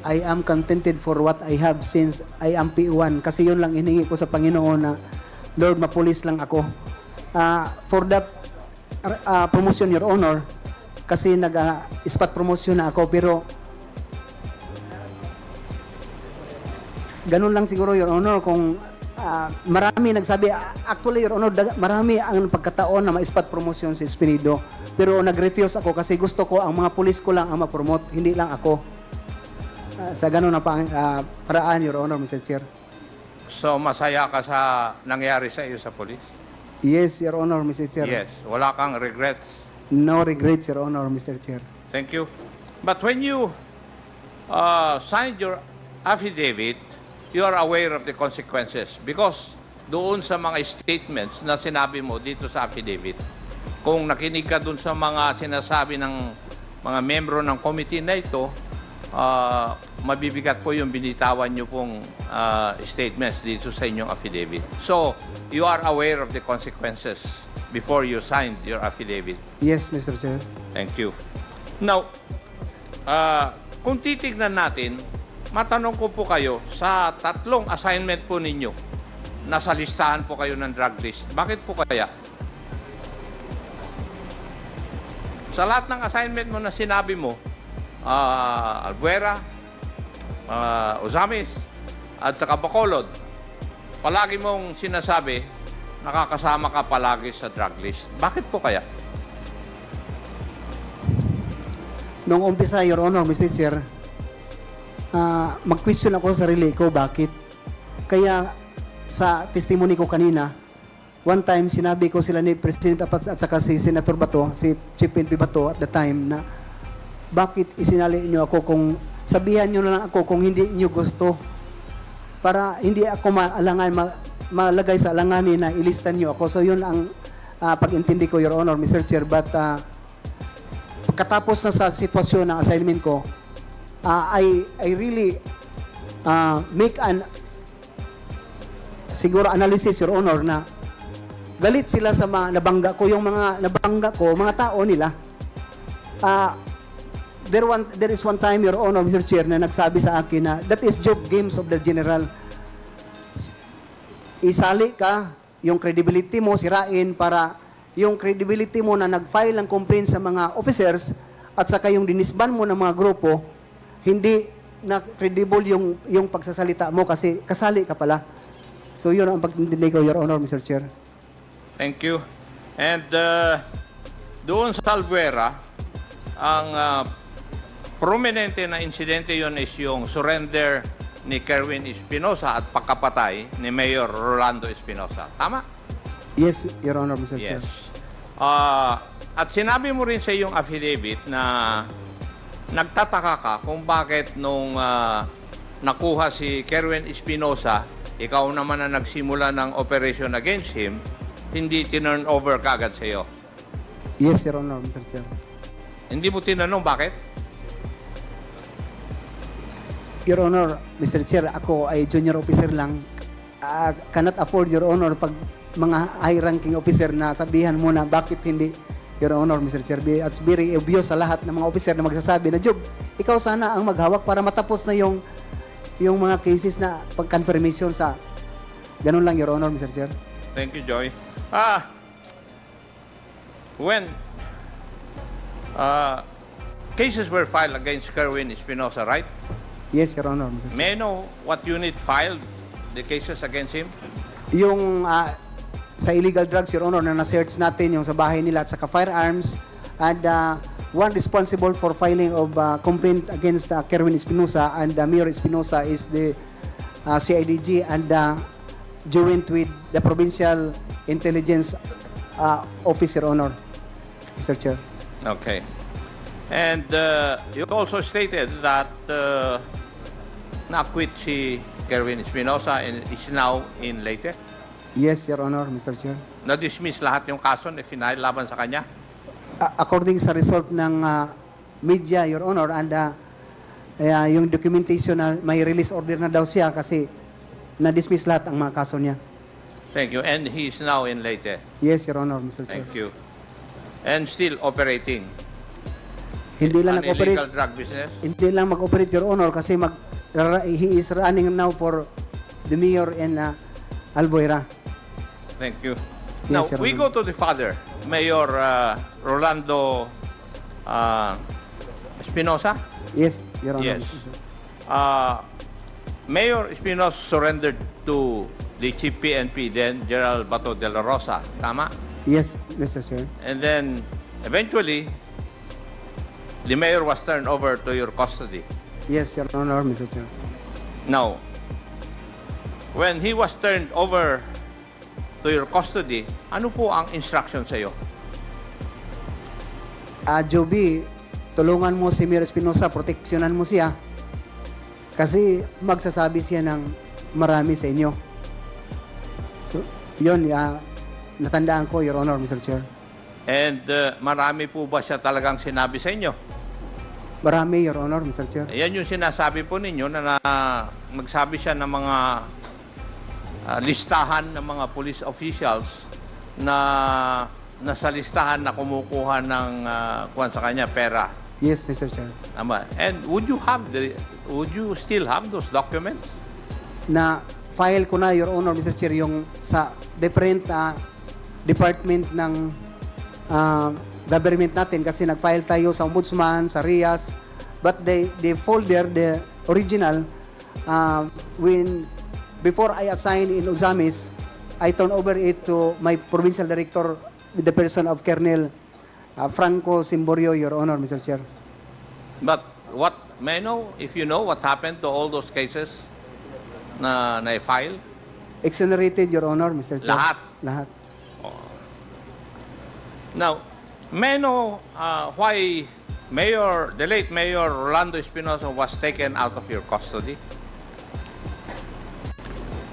I am contented for what I have since I am P1 kasi yun lang hiningi ko sa Panginoon na Lord, mapulis lang ako. For that promotion, Your Honor, kasi nag-spot promotion na ako pero ganun lang siguro, Your Honor, kung marami nagsabi, actually, Your Honor, marami ang pagkataon na ma-spot promotion si Espinido. Pero nag-refuse ako kasi gusto ko ang mga pulis ko lang ang ma-promote, hindi lang ako. Sa ganun na paraan, Your Honor, Mr. Chair. So, masaya ka sa nangyari sa iyo sa polis? Yes, Your Honor, Mr. Chair. Yes. Wala kang regrets? No regrets, Your Honor, Mr. Chair. Thank you. But when you signed your affidavit, you are aware of the consequences because doon sa mga statements na sinabi mo dito sa affidavit, kung nakinig ka doon sa mga sinasabi ng mga membro ng committee na ito, mabibigat po yung binitawan nyo pong statements dito sa inyong affidavit. So, you are aware of the consequences before you signed your affidavit. Yes, Mr. Chair. Thank you. Now, kung titignan natin, matanong ko po kayo, sa 3 assignment po ninyo, nasa listahan po kayo ng drug list. Bakit po kaya? Sa lahat ng assignment mo na sinabi mo, Albuera, Ozamis, at saka Bacolod, palagi mong sinasabi, nakakasama ka palagi sa drug list. Bakit po kaya? Noong umpisa, Your Honor, Mr. Chair, mag-question ako sa sarili ko, bakit? Kaya sa testimony ko kanina, one time sinabi ko sila ni President Apats at saka si Senator Bato, si Chief PNP Bato at the time na bakit isinali niyo ako kung sabihan niyo na lang ako kung hindi niyo gusto para hindi ako malagay sa alanganin na ilistan niyo ako. So yun ang pag-intindi ko, Your Honor, Mr. Chair. But pagkatapos na sa sitwasyon ng assignment ko, I really make an siguro analysis, Your Honor, na galit sila sa mga nabangga ko, yung mga nabangga ko, mga tao nila. There is one time, Your Honor, Mr. Chair, na nagsabi sa akin na that is job games of the general. Isali ka, yung credibility mo, sirain para yung credibility mo na nag-file ng complaint sa mga officers at saka yung dinisban mo ng mga grupo, hindi na credible yung pagsasalita mo kasi kasali ka pala. So yun ang pagtintindi ko, Your Honor, Mr. Chair. Thank you. And doon sa Albuera, ang prominente na insidente yon is yung surrender ni Kerwin Espinosa at pagkapatay ni Mayor Rolando Espinosa. Tama? Yes, Your Honor, Mr. Chair. Yes. At sinabi mo rin sa iyong affidavit na nagtataka ka kung bakit nung nakuha si Kerwin Espinosa, ikaw naman na nagsimula ng operation against him, hindi tinurn over kagad sa iyo. Yes, Your Honor, Mr. Chair. Hindi mo tinanong bakit? Your Honor, Mr. Chair, ako ay junior officer lang. Cannot afford, Your Honor, pag mga high-ranking officer na sabihan mo na bakit hindi, Your Honor, Mr. Chair. It's very obvious sa lahat ng mga officer na magsasabi na, Job, ikaw sana ang maghawak para matapos na yung mga cases na pag-confirmation sa ganun lang, Your Honor, Mr. Chair. Thank you, Joy. When cases were filed against Kerwin Espinosa, right? Yes, Your Honor, Mr. Chair. May I know what unit filed the cases against him? Yung sa illegal drugs, Your Honor, na na-search natin yung sa bahay nila at saka firearms, and one responsible for filing of complaint against Kerwin Espinosa and Mayor Espinosa is the CIDG and joint with the Provincial Intelligence Office, Your Honor, Mr. Chair. Okay. And you also stated that na-acquit si Kerwin Espinosa and is now in Leyte. Yes, Your Honor, Mr. Chair. Na-dismiss lahat yung kaso na final laban sa kanya? According sa result ng media, Your Honor, and yung documentation na may release order na daw siya kasi na-dismiss lahat ang mga kaso niya. Thank you. And he's now in Leyte. Yes, Your Honor, Mr. Chair. Thank you. And still operating. Hindi lang An illegal nag-operate. drug business. Hindi lang mag-operate, Your Honor, kasi he is running now for the mayor in Albuera. Thank you. Yes, Now, Your we Honor. go to the father, Mayor Rolando Espinosa. Yes, Your Honor. Yes. Mr. Chair. Mayor Espinosa surrendered to the chief PNP then, General Bato de la Rosa. Tama? Yes, Mr. Chair. And then, eventually, the mayor was turned over to your custody. Yes, Your Honor, Mr. Chair. Now, when he was turned over to your custody, ano po ang instruction sa iyo? Joby, tulungan mo si Mayor Espinosa, proteksyonan mo siya. Kasi magsasabi siya ng marami sa inyo. So, yun, natandaan ko, Your Honor, Mr. Chair. And marami po ba siya talagang sinabi sa inyo? Marami, Your Honor, Mr. Chair. Ayan yung sinasabi po ninyo na magsabi siya ng mga listahan ng mga police officials na nasa listahan na kumukuha ng kuwan sa kanya pera. Yes, Mr. Chair. Tama. And would you still have those documents? Na file ko na, Your Honor, Mr. Chair, yung sa different department ng government natin kasi nag-file tayo sa Ombudsman, sa RIAS, but the folder, the original, before I assign in Uzamis, I turn over it to my provincial director with the person of Colonel Franco Simborio, Your Honor, Mr. Chair. But may I know, if you know, what happened to all those cases na na-file? Exonerated, Your Honor, Mr. Chair. Lahat? Lahat. Now, may I know why the late Mayor Rolando Espinosa was taken out of your custody?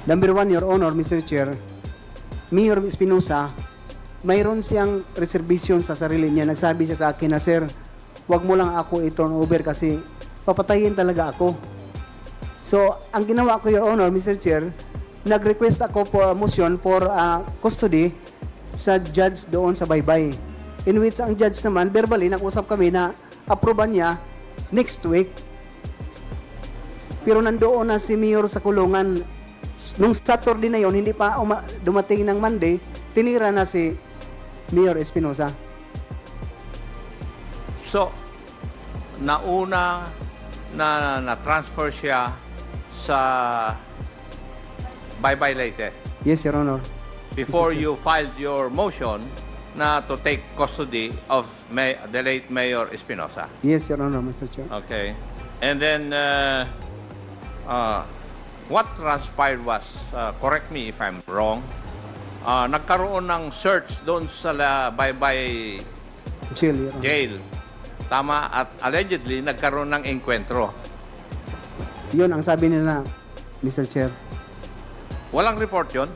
Number one, Your Honor, Mr. Chair, Mayor Espinosa, mayroon siyang reservation sa sarili niya. Nagsabi siya sa akin na, Sir, wag mo lang ako i-turn over kasi papatayin talaga ako. So, ang ginawa ko, Your Honor, Mr. Chair, nag-request ako for a motion for custody sa judge doon sa Baybay. In which ang judge naman, verbally, nag-usap kami na approvean niya next week. Pero nandoon na si Mayor sa kulungan. Nung Saturday na yon, hindi pa dumating ng Monday, tinira na si Mayor Espinosa. So, nauna na-transfer siya sa Baybay Leyte Yes, Your Honor. before you filed your motion na to take custody of the late Mayor Espinosa. Yes, Your Honor, Mr. Chair. Okay. And then, what transpired was, correct me if I'm wrong, nagkaroon ng search doon sa Baybay Chill, Your Honor. jail. Tama, at allegedly, nagkaroon ng enkwentro. Yun ang sabi nila, Mr. Chair. Walang report yon.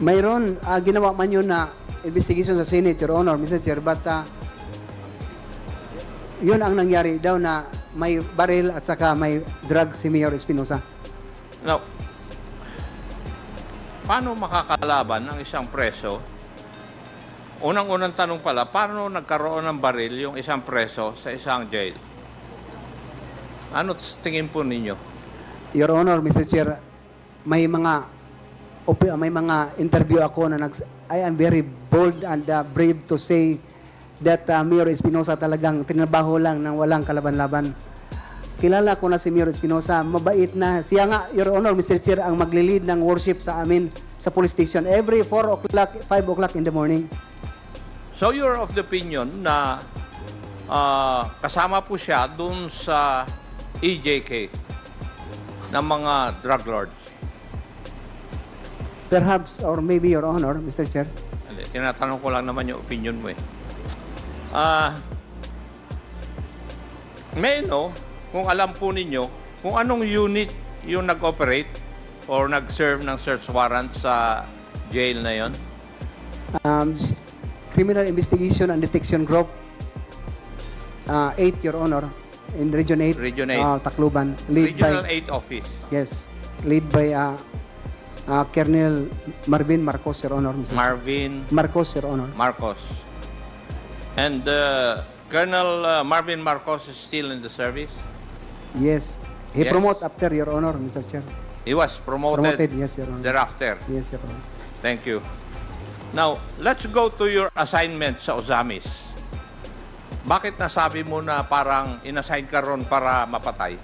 Mayroon, ginawa man yun na investigation sa Senate, Your Honor, Mr. Chair, but yun ang nangyari daw na may baril at saka may drug si Mayor Espinosa. Now, paano makakalaban ng isang preso? Unang-unang tanong pala, paano nagkaroon ng baril yung isang preso sa isang jail? Ano tingin po ninyo? Your Honor, Mr. Chair, may mga interview ako na I am very bold and brave to say that Mayor Espinosa talagang trinabaho lang ng walang kalaban-laban. Kilala ko na si Mayor Espinosa, mabait na. Siya nga, Your Honor, Mr. Chair, ang maglilid ng worship sa amin sa police station every 4 o'clock, 5 o'clock in the morning. So you're of the opinion na kasama po siya dun sa EJK ng mga drug lords? Perhaps, or maybe, Your Honor, Mr. Chair. Hindi, tinatanong ko lang naman yung opinion mo eh. May no, kung alam po ninyo, kung anong unit yung nag-operate or nag-serve ng search warrant sa jail na yon? Criminal Investigation and Detection Group, 8, Your Honor, in Region 8. Region 8. Tacloban. Lead Regional by, 8 office. yes, lead by Colonel Marvin Marcos, Your Honor. Mr. Marvin Marcos, Your Honor. Marcos. And Colonel Marvin Marcos is still in the service? Yes. He Yes. promote after, Your Honor, Mr. Chair. He was promoted, Promoted, yes, Your Honor. thereafter. Yes, Your Honor. Thank you. Now, let's go to your assignment sa Ozamis. Bakit nasabi mo na parang inassign ka ron para mapatay?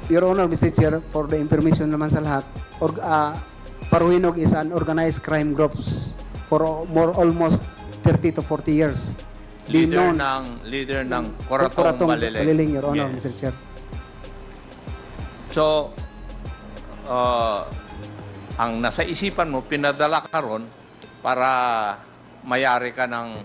Your Honor, Mr. Chair, for the information naman sa lahat, Paruhinog is an organized crime groups for almost 30 to 40 years. Leader ng Coratong Maliling. Maliling, Your Honor, Yes. Mr. Chair. So, ang nasa isipan mo, pinadala ka ron para mayari ka ng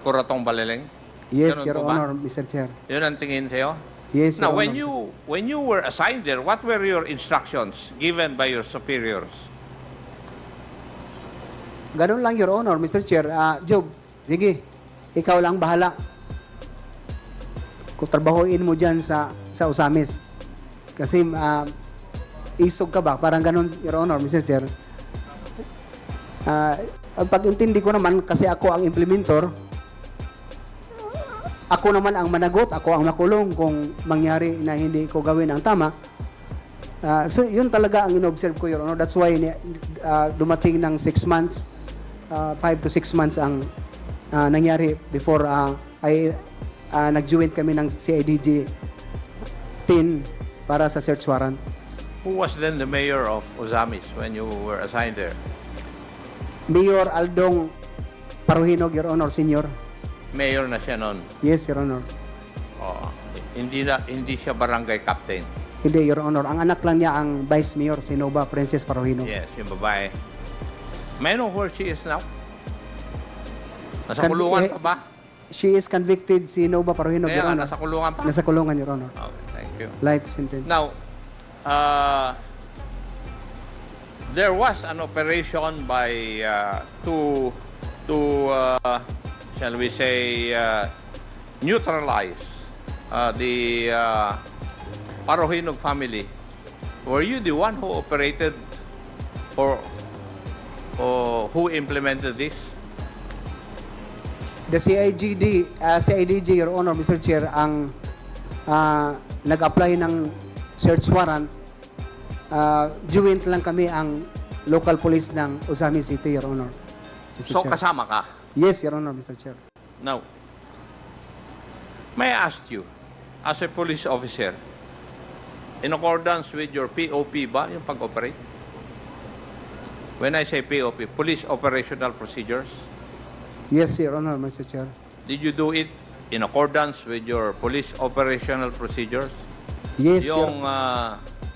Coratong Maliling? Yes, Ganun Your po ba? Honor, Mr. Chair. Yun ang tingin sa'yo? Yes, Now, Your Honor. when you were assigned there, what were your instructions given by your superiors? Ganun lang, Your Honor, Mr. Chair. Job, sige, ikaw lang bahala. Kung trabahuin mo dyan sa Ozamis. Kasi isog ka ba? Parang ganun, Your Honor, Mr. Chair. Ang pag-intindi ko naman, kasi ako ang implementor, ako naman ang managot, ako ang makulong kung mangyari na hindi ko gawin ang tama. So, yun talaga ang in-observe ko, Your Honor. That's why dumating ng 6 months, 5 to 6 months ang nangyari before nag-join kami ng CIDG 10 para sa search warrant. Who was then the mayor of Ozamis when you were assigned there? Mayor Aldong Paruhinog, Your Honor, Senior. Mayor na siya noon. Yes, Your Honor. Oh, hindi siya barangay captain. Hindi, Your Honor. Ang anak lang niya ang Vice Mayor, si Nova Princess Paruhinog. Yes, yung babae. May I know where she is now? Nasa kulungan pa ba? She is convicted, si Nova Paruhinog, Kaya Your nga, Honor. nasa kulungan pa? Nasa kulungan, Your Honor. Okay, thank you. Life sentence. Now, there was an operation by shall we say, neutralize the Paruhinog family. Were you the one who operated or who implemented this? The CIDG, Your Honor, Mr. Chair, ang nag-apply ng search warrant. Joint lang kami ang local police ng Ozamis City, Your Honor, Mr. So, Chair. kasama ka? Yes, Your Honor, Mr. Chair. Now, may I ask you, as a police officer, in accordance with your POP ba, yung pag-operate? When I say POP, Police Operational Procedures, Yes, Your Honor, Mr. Chair. did you do it in accordance with your Police Operational Procedures? Yes, Yung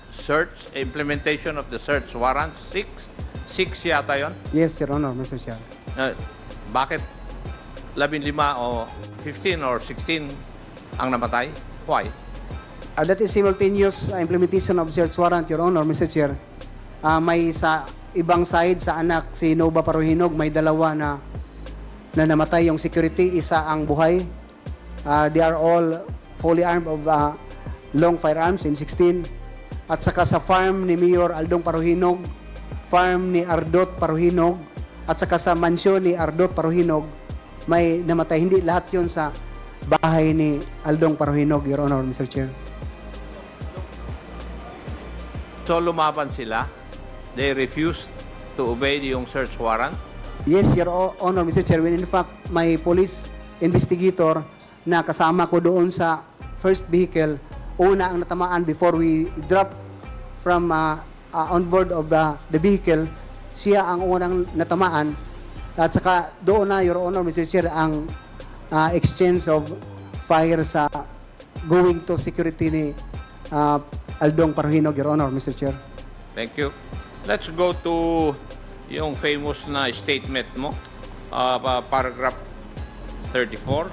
search, implementation of the search warrant, 6 yata yon. Yes, Your Honor, Mr. Chair. Bakit 15 o 15 or 16 ang namatay? Why? That is simultaneous implementation of search warrant, Your Honor, Mr. Chair. May sa ibang side sa anak si Nova Paruhinog, may dalawa na namatay yung security, isa ang buhay. They are all fully armed of long firearms, M16. At saka sa farm ni Mayor Aldong Paruhinog, farm ni Ardot Paruhinog, at saka sa mansyon ni Ardot Paruhinog, may namatay. Hindi lahat yun sa bahay ni Aldong Paruhinog, Your Honor, Mr. Chair. So lumaban sila? They refused to obey yung search warrant? Yes, Your Honor, Mr. Chair. When in fact, may police investigator na kasama ko doon sa first vehicle, una ang natamaan before we drop from on board of the vehicle, siya ang unang natamaan. At saka doon na, Your Honor, Mr. Chair, ang exchange of fire sa going to security ni Aldong Paruhinog, Your Honor, Mr. Chair. Thank you. Let's go to yung famous na statement mo, paragraph 34.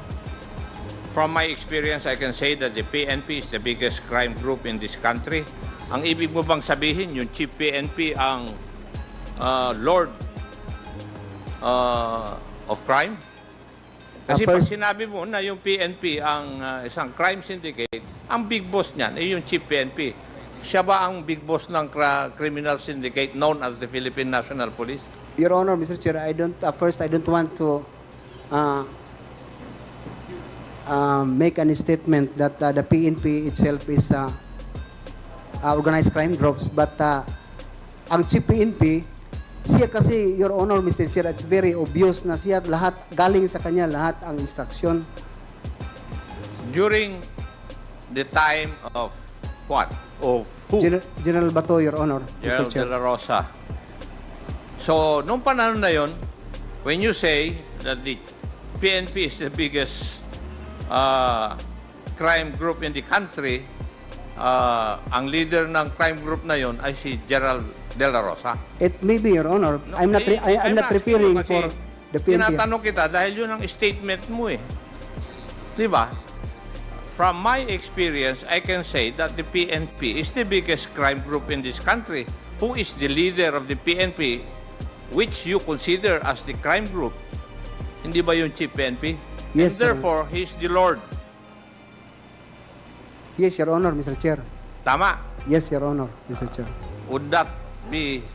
From my experience, I can say that the PNP is the biggest crime group in this country. Ang ibig mo bang sabihin, yung chief PNP ang Lord of crime? Kasi pag First- sinabi mo na yung PNP ang isang crime syndicate, ang big boss niyan ay yung chief PNP. Siya ba ang big boss ng criminal syndicate known as the Philippine National Police? Your Honor, Mr. Chair, I don't want to make any statement that the PNP itself is organized crime groups, but ang Chief PNP, siya kasi, Your Honor, Mr. Chair, it's very obvious na siya lahat, galing sa kanya lahat ang instruction. During the time of what? Of who? General Bato, Your Honor, Gerald Mr. Chair. De La Rosa. So, nung panahon na yon, when you say that the PNP is the biggest crime group in the country, ang leader ng crime group na yon ay si Gerald De La Rosa. It may be, Your Honor. No, I'm not asking preparing you kasi for the PNP. Tinatanong kita dahil yun ang statement mo eh. Di ba? From my experience, I can say that the PNP is the biggest crime group in this country. Who is the leader of the PNP, which you consider as the crime group? Hindi ba yung Chief PNP? Yes, And sir. therefore, he's the Lord. Yes, Your Honor, Mr. Chair. Tama? Yes, Your Honor, Mr. Chair. Would that be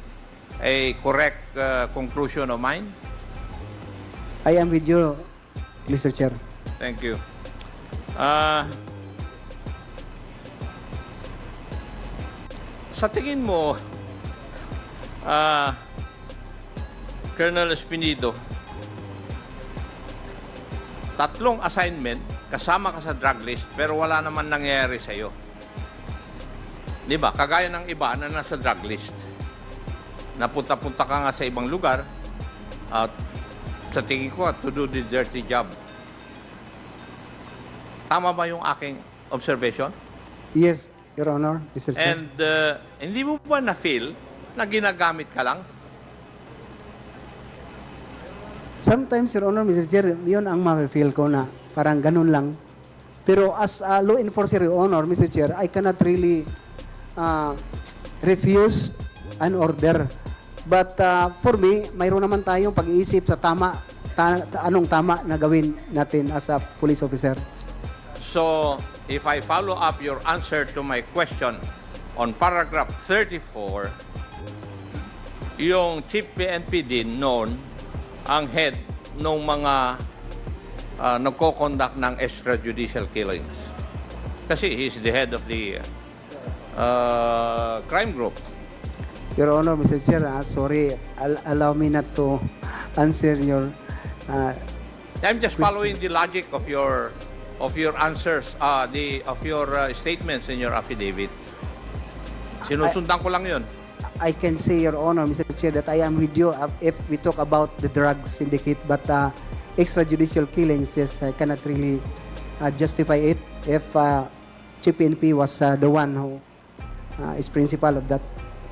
a correct conclusion of mine? I am with you, Mr. Chair. Thank you. Sa tingin mo, Colonel Espinido, tatlong assignment, kasama ka sa drug list, pero wala naman nangyayari sa'yo. Di ba? Kagaya ng iba na nasa drug list. Napunta-punta ka nga sa ibang lugar, at sa tingin ko, to do the dirty job. Tama ba yung aking observation? Yes, Your Honor, Mr. Chair. And hindi mo ba na-feel na ginagamit ka lang? Sometimes, Your Honor, Mr. Chair, yun ang ma-feel ko na parang ganun lang. Pero as a law enforcer, Your Honor, Mr. Chair, I cannot really refuse an order. But for me, mayroon naman tayong pag-iisip sa anong tama na gawin natin as a police officer. So, if I follow up your answer to my question on paragraph 34, yung Chief PNP din noon ang head ng mga nagko-conduct ng extrajudicial killings. Kasi he's the head of the crime group. Your Honor, Mr. Chair, sorry, allow me not to answer your I'm just following the logic of your answers, of your statements in your affidavit. Sinusundan ko lang 'yun. I can say, Your Honor, Mr. Chair, that I am with you if we talk about the drug syndicate, but extrajudicial killings, yes, I cannot really justify it if Chief PNP was the one who is principal of that,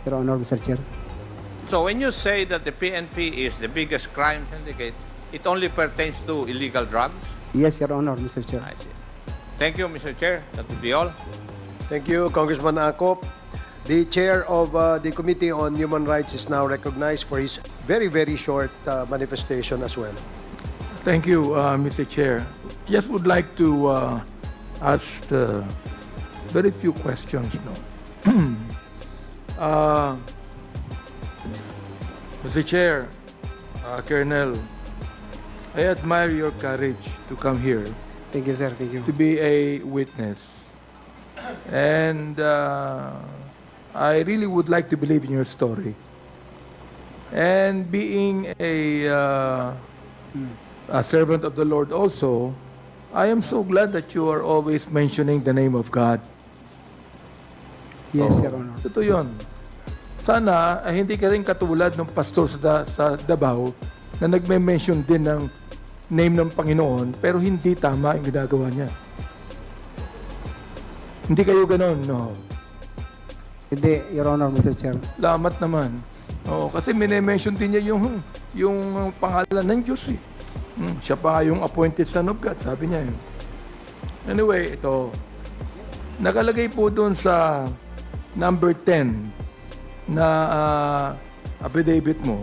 Your Honor, Mr. Chair. So when you say that the PNP is the biggest crime syndicate, it only pertains to illegal drugs? Yes, Your Honor, Mr. Chair. I see. Thank you, Mr. Chair. That will be all. Thank you, Congressman Akop. The chair of the Committee on Human Rights is now recognized for his very, very short manifestation as well. Thank you, Mr. Chair. Just would like to ask very few questions. No? Mr. Chair, Colonel, I admire your courage to come here Thank you, sir. Thank you. to be a witness. And I really would like to believe in your story. And being a servant of the Lord also, I am so glad that you are always mentioning the name of God. Yes, Oo. Your Honor. Totoo yun. Sana hindi ka rin katulad ng pastor sa Davao na nagme-mention din ng name ng Panginoon pero hindi tama yung ginagawa niya. Hindi kayo ganon, no? Hindi, Your Honor, Mr. Chair. Lamat naman. Oo, kasi mine-mention din niya yung pangalan ng Diyos eh. Siya pa yung appointed son of God, sabi niya yun. Anyway, ito. Nakalagay po doon sa number 10 na affidavit mo.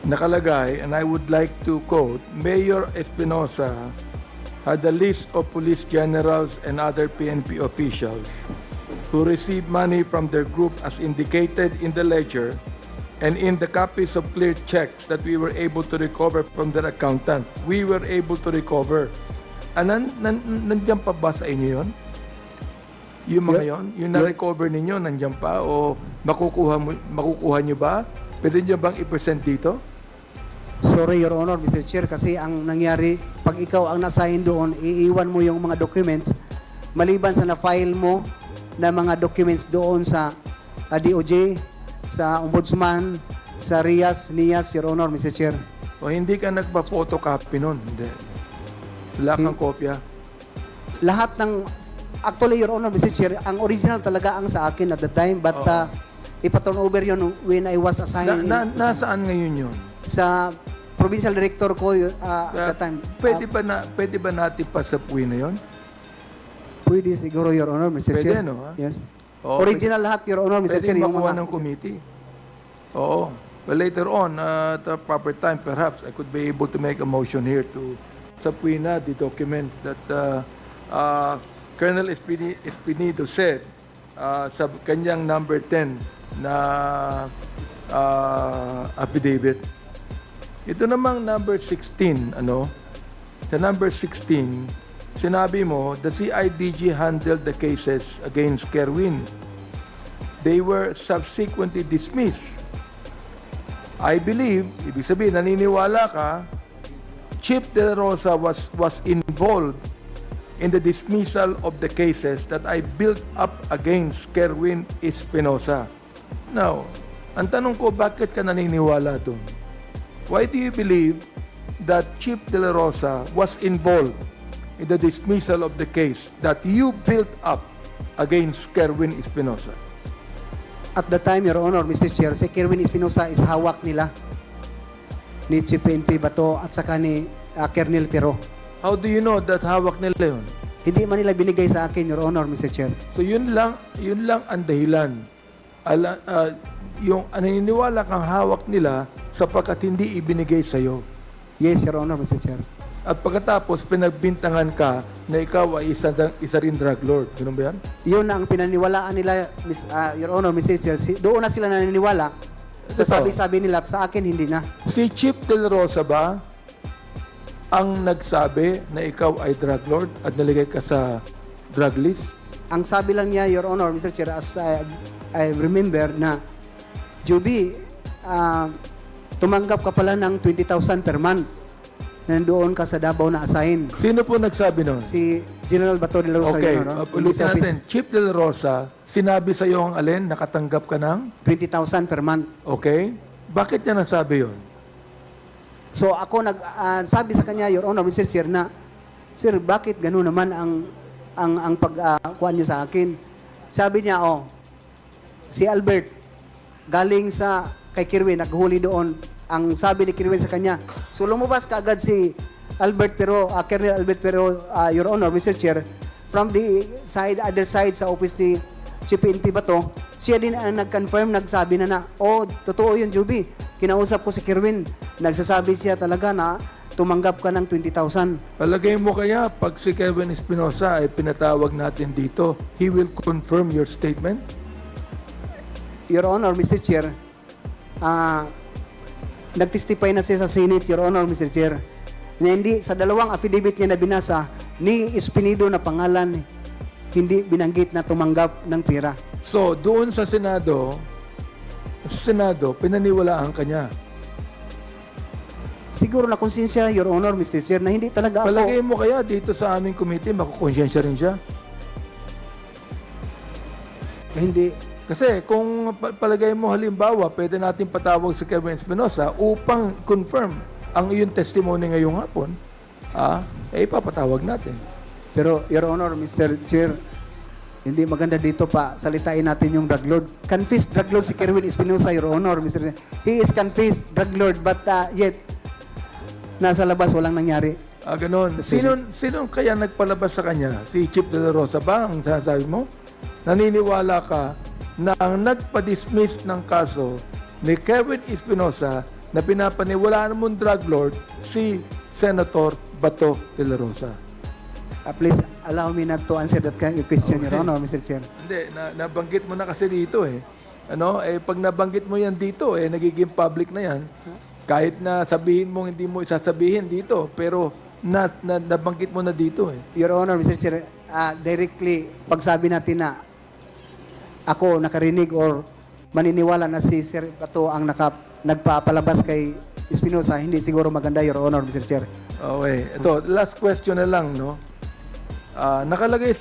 Nakalagay, and I would like to quote, Mayor Espinosa had a list of police generals and other PNP officials who received money from their group as indicated in the ledger and in the copies of clear checks that we were able to recover from their accountant. We were able to recover. Nandiyan pa ba sa inyo yun? Yung mga yon, yung na-recover ninyo, nandiyan pa? O makukuha nyo ba? Pwede nyo bang i-present dito? Sorry, Your Honor, Mr. Chair, kasi ang nangyari, pag ikaw ang nasign doon, iiwan mo yung mga documents, maliban sa na-file mo na mga documents doon sa DOJ, sa Ombudsman, sa NIAS, Your Honor, Mr. Chair. O hindi ka nagpa-photocopy nun? Hindi. Wala kang kopya? Lahat ng, actually, Your Honor, Mr. Chair, ang original talaga ang sa akin at the time, but ipa-turn over yun when I was assigned. Nasaan ngayon yun? Sa provincial director ko at the time. Pwede ba natin pasapuin na yun? Pwede siguro, Your Honor, Mr. Pwede, Chair. no, ha? Yes. Oo, Original lahat, Your Honor, Mr. Pwede Chair. Yung makuha mga, ng committee. Oo. Well, later on, at a proper time, perhaps, I could be able to make a motion here to subpoena the documents that Colonel Espinido said sa kanyang number 10 na affidavit. Ito namang number 16, sa number 16, sinabi mo, the CIDG handled the cases against Kerwin. They were subsequently dismissed. I believe, ibig sabihin, naniniwala ka, Chief De La Rosa was involved in the dismissal of the cases that I built up against Kerwin Espinosa. Now, ang tanong ko, bakit ka naniniwala doon? Why do you believe that Chief De La Rosa was involved in the dismissal of the case that you built up against Kerwin Espinosa? at the time, Your Honor, Mr. Chair, si Kerwin Espinosa is hawak nila ni Chief PNP Bato at saka ni Colonel Tiro. How do you know that hawak nila yun? Hindi man nila binigay sa akin, Your Honor, Mr. Chair. So yun lang ang dahilan. Yung naniniwala kang hawak nila sapagkat hindi ibinigay sa iyo. Yes, Your Honor, Mr. Chair. At pagkatapos pinagbintangan ka na ikaw ay isa rin drug lord. Ganun ba yan? Yun ang pinaniwalaan nila, Your Honor, Mr. Chair. Doon na sila naniniwala. Sa sabi-sabi nila, sa akin hindi na. Si Chief De La Rosa ba ang nagsabi na ikaw ay drug lord at naligay ka sa drug list? Ang sabi lang niya, Your Honor, Mr. Chair, as I remember na, Juby, tumanggap ka pala ng 20,000 per month. Nandoon ka sa Davao na assign. Sino po nagsabi nun? Si General Bato de la Rosa. Okay, Your Honor, ulitin in his natin. office. Chief De La Rosa, sinabi sa iyo ang alin, nakatanggap ka ng? 20,000 per month. Okay. Bakit niya nasabi yon? So ako sabi sa kanya, Your Honor, Mr. Chair, na, Sir, bakit gano'n naman ang pagkuhan niyo sa akin? Sabi niya, si Albert, galing sa kay Kirwin, naghuli doon. Ang sabi ni Kirwin sa kanya, so lumabas ka agad si Albert Pero, Colonel Albert Pero, Your Honor, Mr. Chair, from the other side sa office ni Chief PNP Bato, siya din ang nag-confirm, nagsabi na totoo yun, Juby. Kinausap ko si Kirwin, nagsasabi siya talaga na tumanggap ka ng 20,000. Palagay mo kaya, pag si Kevin Espinosa ay pinatawag natin dito, he will confirm your statement? Your Honor, Mr. Chair, nag-testify na siya sa Senate, Your Honor, Mr. Chair, na hindi, sa dalawang affidavit niya na binasa, ni Espinido na pangalan, hindi binanggit na tumanggap ng pera. So, doon sa Senado, pinaniwalaan ka niya. Siguro na konsensya, Your Honor, Mr. Chair, na hindi talaga ako. Palagay mo kaya dito sa aming committee, makukonsensya rin siya? Hindi. Kasi kung palagay mo halimbawa, pwede natin patawag si Kevin Espinosa upang confirm ang iyong testimony ngayong hapon, ipapatawag natin. Pero, Your Honor, Mr. Chair, hindi maganda dito pa salitain natin yung drug lord. Confessed drug lord si Kerwin Espinosa, Your Honor, Mr. Chair. He is confessed drug lord, but yet, nasa labas, walang nangyari. Ganon. Sino kaya nagpalabas sa kanya? Si Chief De La Rosa ba ang sasabi mo? Naniniwala ka na ang nagpa-dismiss ng kaso ni Kevin Espinosa na pinapaniwalaan mong drug lord si Senator Bato de la Rosa. Please, allow me not to answer that kind of question, Your Honor, Mr. Chair. Hindi, nabanggit mo na kasi dito eh. Pag nabanggit mo yan dito, nagiging public na yan. Kahit na sabihin mo, hindi mo isasabihin dito, pero nabanggit mo na dito eh. Your Honor, Mr. Chair, directly, pagsabi natin na ako nakarinig or maniniwala na si Sir Bato ang nagpapalabas kay Espinosa, hindi siguro maganda, Your Honor, Mr. Chair. Okay. Ito, last question na lang, no? Nakalagay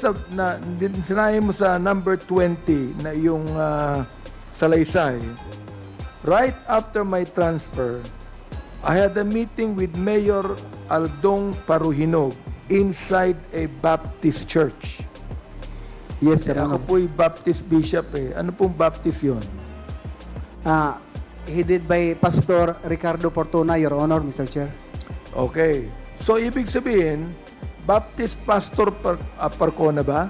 sinabi mo sa number 20 na yung salaysay. Right after my transfer, I had a meeting with Mayor Aldong Paruhinog inside a Baptist church. Yes, Your Ako Honor. po'y Baptist bishop eh. Ano pong Baptist yon? Headed by Pastor Ricardo Portona, Your Honor, Mr. Chair. Okay. So, ibig sabihin, Baptist Pastor Parcona ba?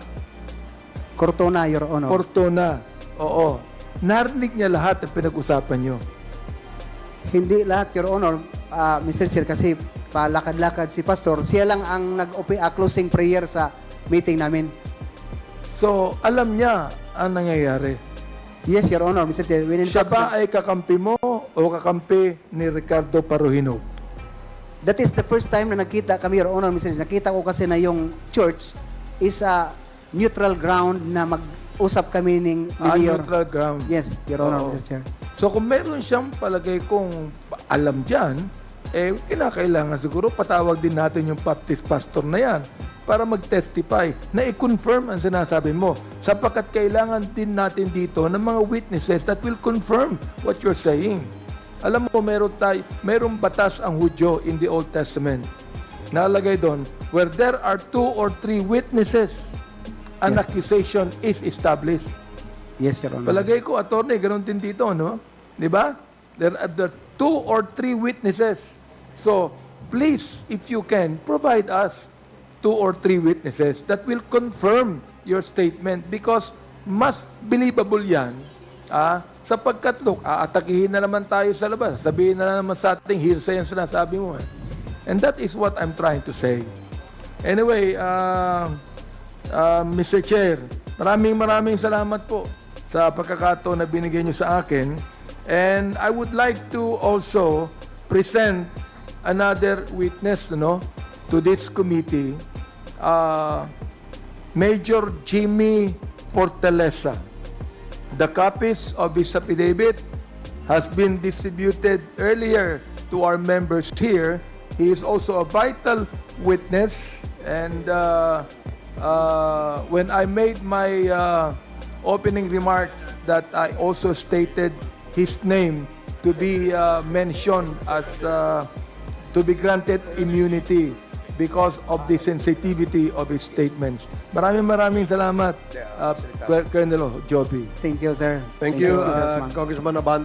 Cortona, Your Honor. Portona. Oo. Narinig niya lahat ang pinag-usapan niyo. Hindi lahat, Your Honor, Mr. Chair, kasi palakad-lakad si Pastor. Siya lang ang closing prayer sa meeting namin. So, alam niya ang nangyayari. Yes, Your Honor, Mr. Chair. When in Siya fact, ba ay kakampi mo o kakampi ni Ricardo Paruhinog? that is the first time na nakita kami, Your Honor, Mr. Chair. Nakita ko kasi na yung church is a neutral ground na mag-usap kami ni Mayor. Neutral ground. Yes, Your Honor, Oo. Mr. Chair. So, kung meron siyang palagay kong alam dyan, kinakailangan siguro patawag din natin yung Baptist pastor na yan para mag-testify na i-confirm ang sinasabi mo. Sapagkat kailangan din natin dito ng mga witnesses that will confirm what you're saying. Alam mo, merong batas ang Hudyo in the Old Testament. Nalagay doon, where there are 2 or 3 witnesses, an accusation is established. Yes, Your Honor. Palagay ko, attorney, ganoon din dito, no? Di ba? There are 2 or 3 witnesses. So, please, if you can, provide us 2 or 3 witnesses that will confirm your statement because mas believable yan, sapagkat, look, aatakihin na naman tayo sa labas. Sabihin na naman sa ating hearsay ang sinasabi mo. And that is what I'm trying to say. Anyway, Mr. Chair, maraming salamat po sa pagkakataon na binigay niyo sa akin. And I would like to also present another witness, to this committee, Major Jimmy Fortaleza. The copies of his affidavit has been distributed earlier to our members here. He is also a vital witness, and when I made my opening remarks, that I also stated his name to be mentioned as to be granted immunity because of the sensitivity of his statements. Maraming salamat, Colonel Joby. Thank you, sir. Thank you, Congressman. Congressman Abante.